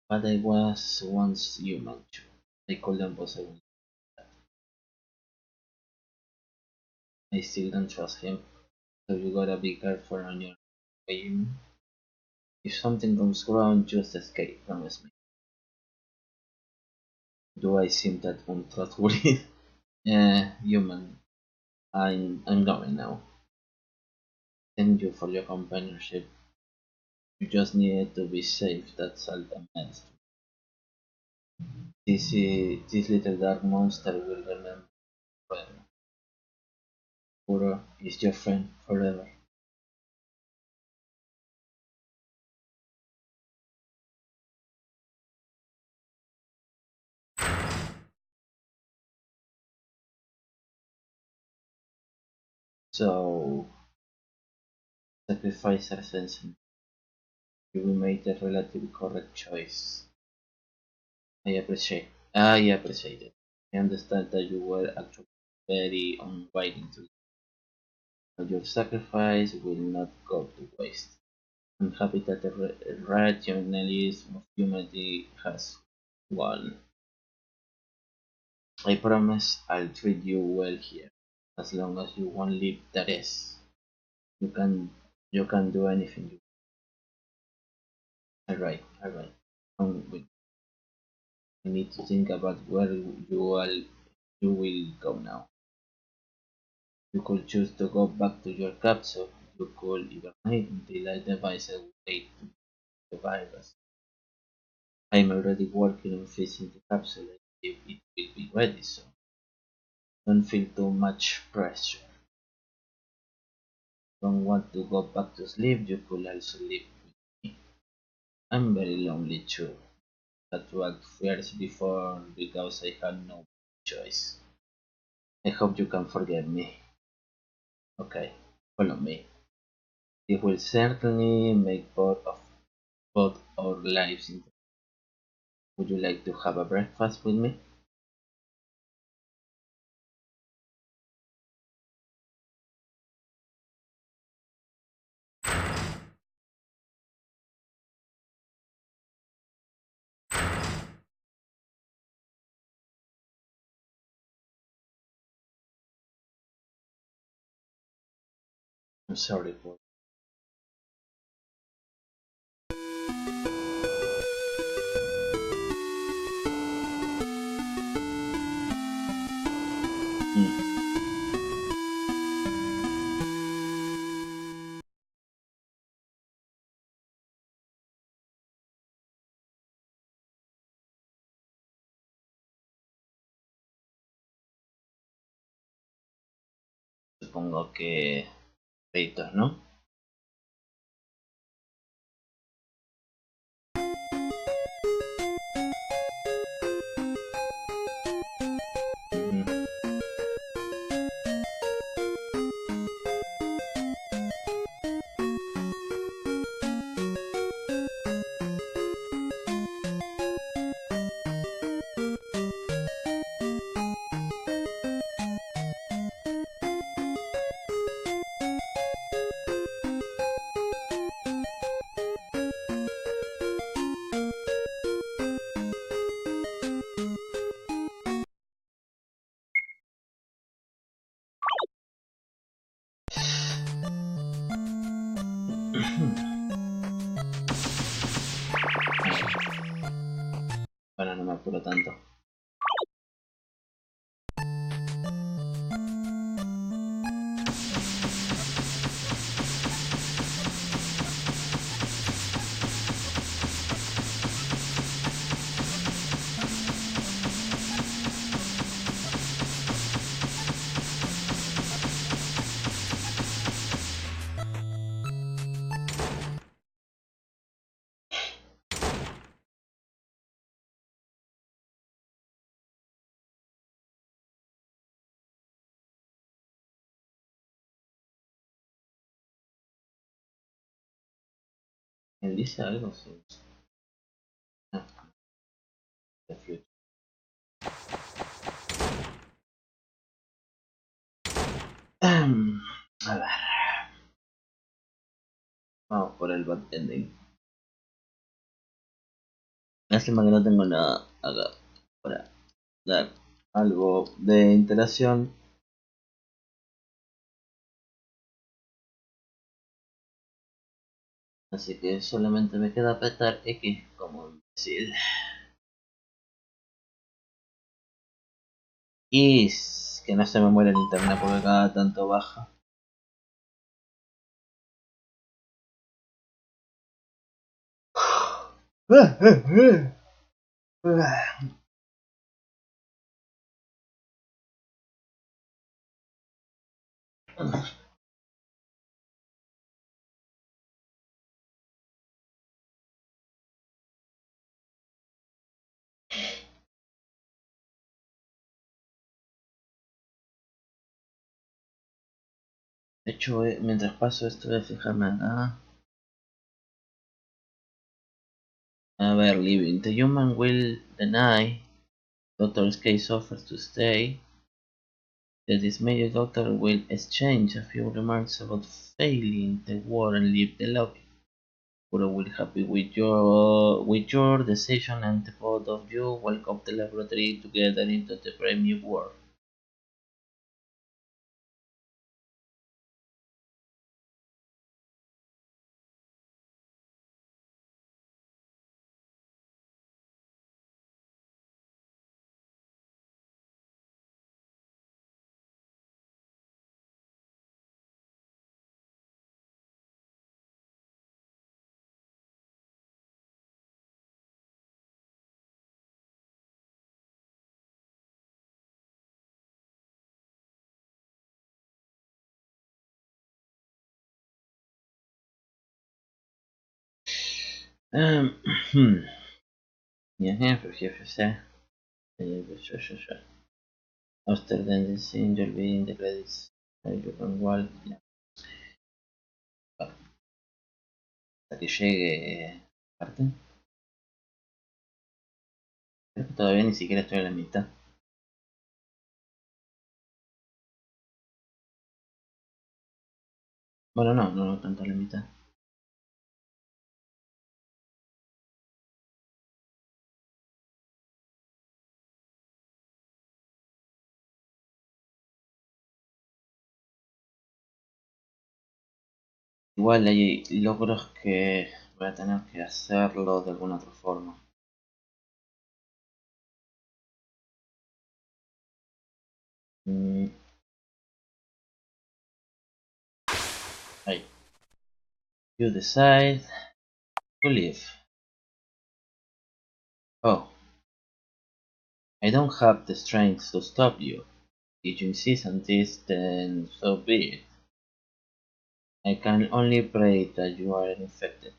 But I was once human too. I couldn't possibly. I still don't trust him. So you gotta be careful on your way. If something goes wrong, just escape, promise me. Do I seem that untrustworthy? Yeah, human. I'm going now. Thank you for your companionship. You just needed to be safe, that's all that matters. This little dark monster will remember forever. Kuro is your friend forever. So, sacrifice our sense. You made a relatively correct choice. I appreciate. I appreciate it. I understand that you were actually very unwilling to, but your sacrifice will not go to waste. I'm happy that the rationalism of humanity has won. I promise I'll treat you well here, as long as you won't leave that is. You can you can do anything you. Alright. Wait. I need to think about where you will go now. You could choose to go back to your capsule. You could hibernate until I devise a way to the virus. I'm already working on fixing the capsule if it will be ready, so don't feel too much pressure. Don't want to go back to sleep, you could also live with me. I'm very lonely too. Had to act first before because I had no choice. I hope you can forgive me. Okay, follow me. It will certainly make both our lives interesting. Would you like to have a breakfast with me? I'm sorry for. Mm, Supongo que créditos, ¿no? Ujú. Bueno, no me apuro tanto. Él dice algo, sí. Ah, the future. A ver. Vamos por el bad ending. Lástima que no tengo nada acá para dar algo de interacción. Así que solamente me queda apretar X como imbécil. Y que no se me muere el internet porque cada tanto baja. De hecho, mientras paso esto voy a fijarme acá. A ver, living. The human will deny Doctor's case offers to stay. The dismayed doctor will exchange a few remarks about failing the war and leave the lobby. Kuro will happy with your decision and both of you welcome the laboratory together into the brave world. Um, yeah, for After then the scene you'll be in the credits. You can wall. Hasta que llegue parte. Creo que todavía ni siquiera estoy a la mitad. Bueno, no tanto a la mitad. Igual hay logros que voy a tener que hacerlo de alguna otra forma. Ahí. You decide to leave. Oh, I don't have the strength to stop you. If you insist on this, then so be it. I can only pray that you are infected.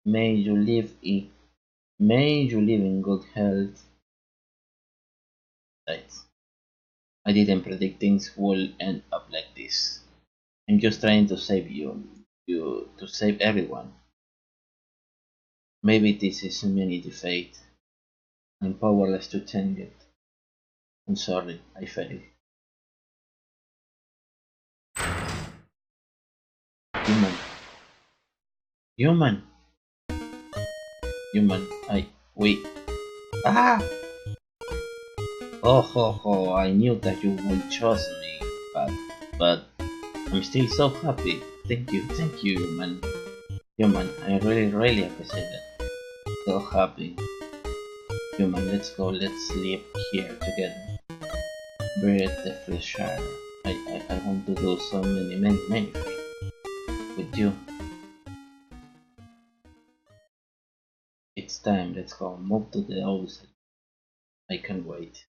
May you live in good health. I didn't predict things would end up like this. I'm just trying to save you to save everyone. Maybe this is humanity fate. I'm powerless to change it. I'm sorry, I failed. Human. Human. Human. We. Ah! Oh, I knew that you would trust me, but I'm still so happy. Thank you, human. Human, I really appreciate it. So happy. Human, let's go, let's sleep here together. Breathe the fresh air. I want to do so many things with you. It's time, let's go. Move to the outside. I can't wait.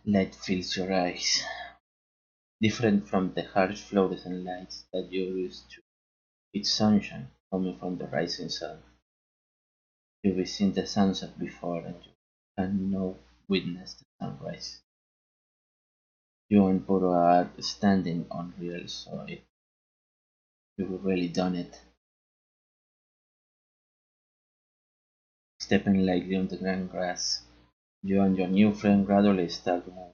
Light fills your eyes, different from the harsh fluorescent lights that you're used to. It's sunshine coming from the rising sun. You've seen the sunset before and you can now witness the sunrise. You and Puro are standing on real soil. You've really done it. Stepping lightly on the green grass, you and your new friend gradually start to move.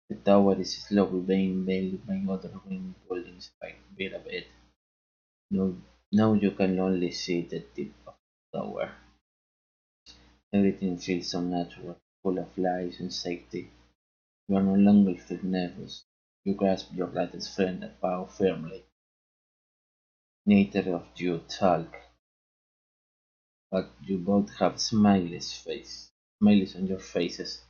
The tower is slowly being veiled by other winged buildings by bit of it. Now, now you can only see the tip of the tower. Everything feels so natural, full of life and safety. You are no longer feel nervous. You grasp your latest friend and bow firmly. Neither of you talk, but you both have smiles on your faces.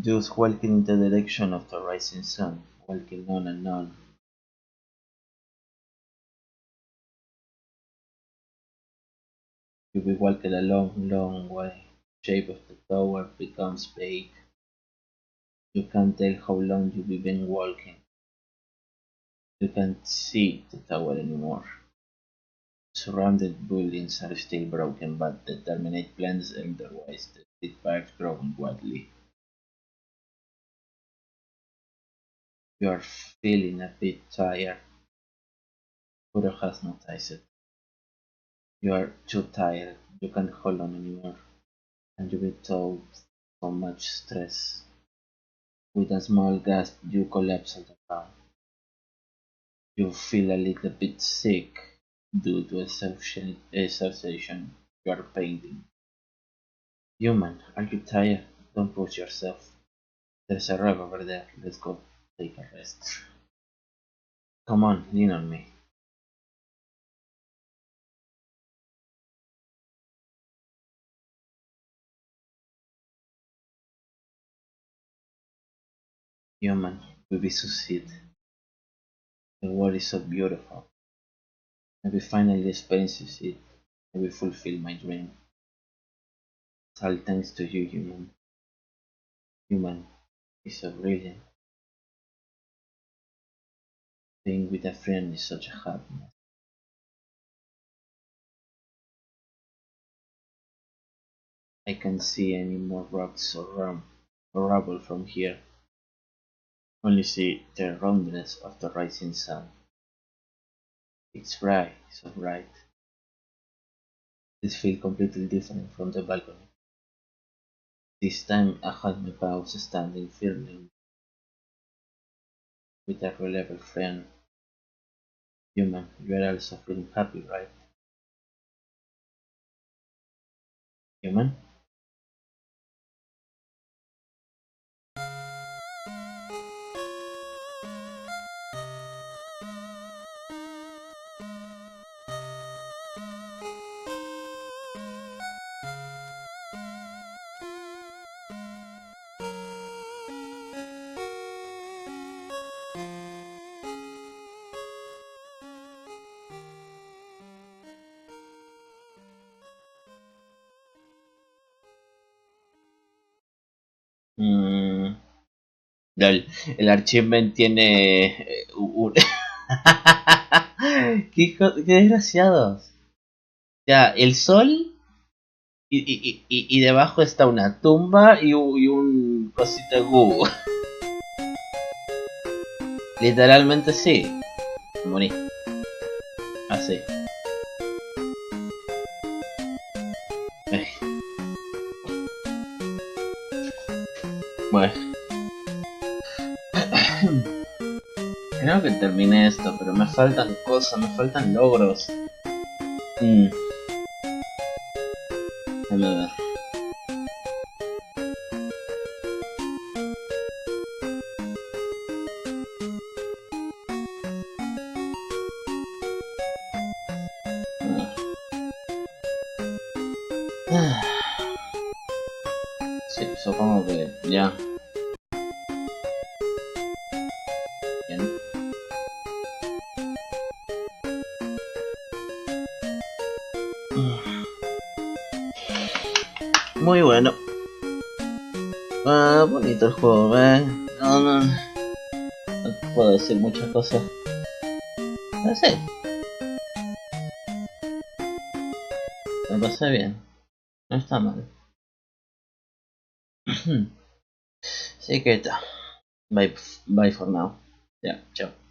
Just walking in the direction of the rising sun, walking on and on. You be walking a long, long way. The shape of the tower becomes vague. You can't tell how long you've been walking. You can't see the tower anymore. Surrounded buildings are still broken, but the terminate plants otherwise, the street parks growing wildly. You are feeling a bit tired. Kuro has noticed it. You are too tired. You can't hold on anymore. And you get told so much stress. With a small gasp, you collapse on the ground. You feel a little bit sick due to exhaustion you are painting. Human, are you tired? Don't push yourself. There's a rug over there. Let's go take a rest. Come on, lean on me. Human, we succeed. The world is so beautiful. And we finally experience it. And we fulfill my dream. It's all thanks to you, human. Human is so brilliant. Being with a friend is such a happiness. I can't see any more rocks or rubble from here. Only see the roundness of the rising sun. It's bright, so bright. This feels completely different from the balcony. This time I had my paws standing firmly with a reliable friend. Human, you are also feeling happy, right? Human? Mm, el achievement tiene qué desgraciados. Ya, el sol y debajo está una tumba y un cosito de Google. Literalmente sí. Morí. Así. Bueno. Creo que terminé esto, pero me faltan cosas, me faltan logros. Déjame ver. Sí, supongo que ya. Bien. Muy bueno. Bonito el juego, no puedo decir muchas cosas. No sé. pasé bien. No está mal. Así que está. Bye, bye for now. Ya, chao.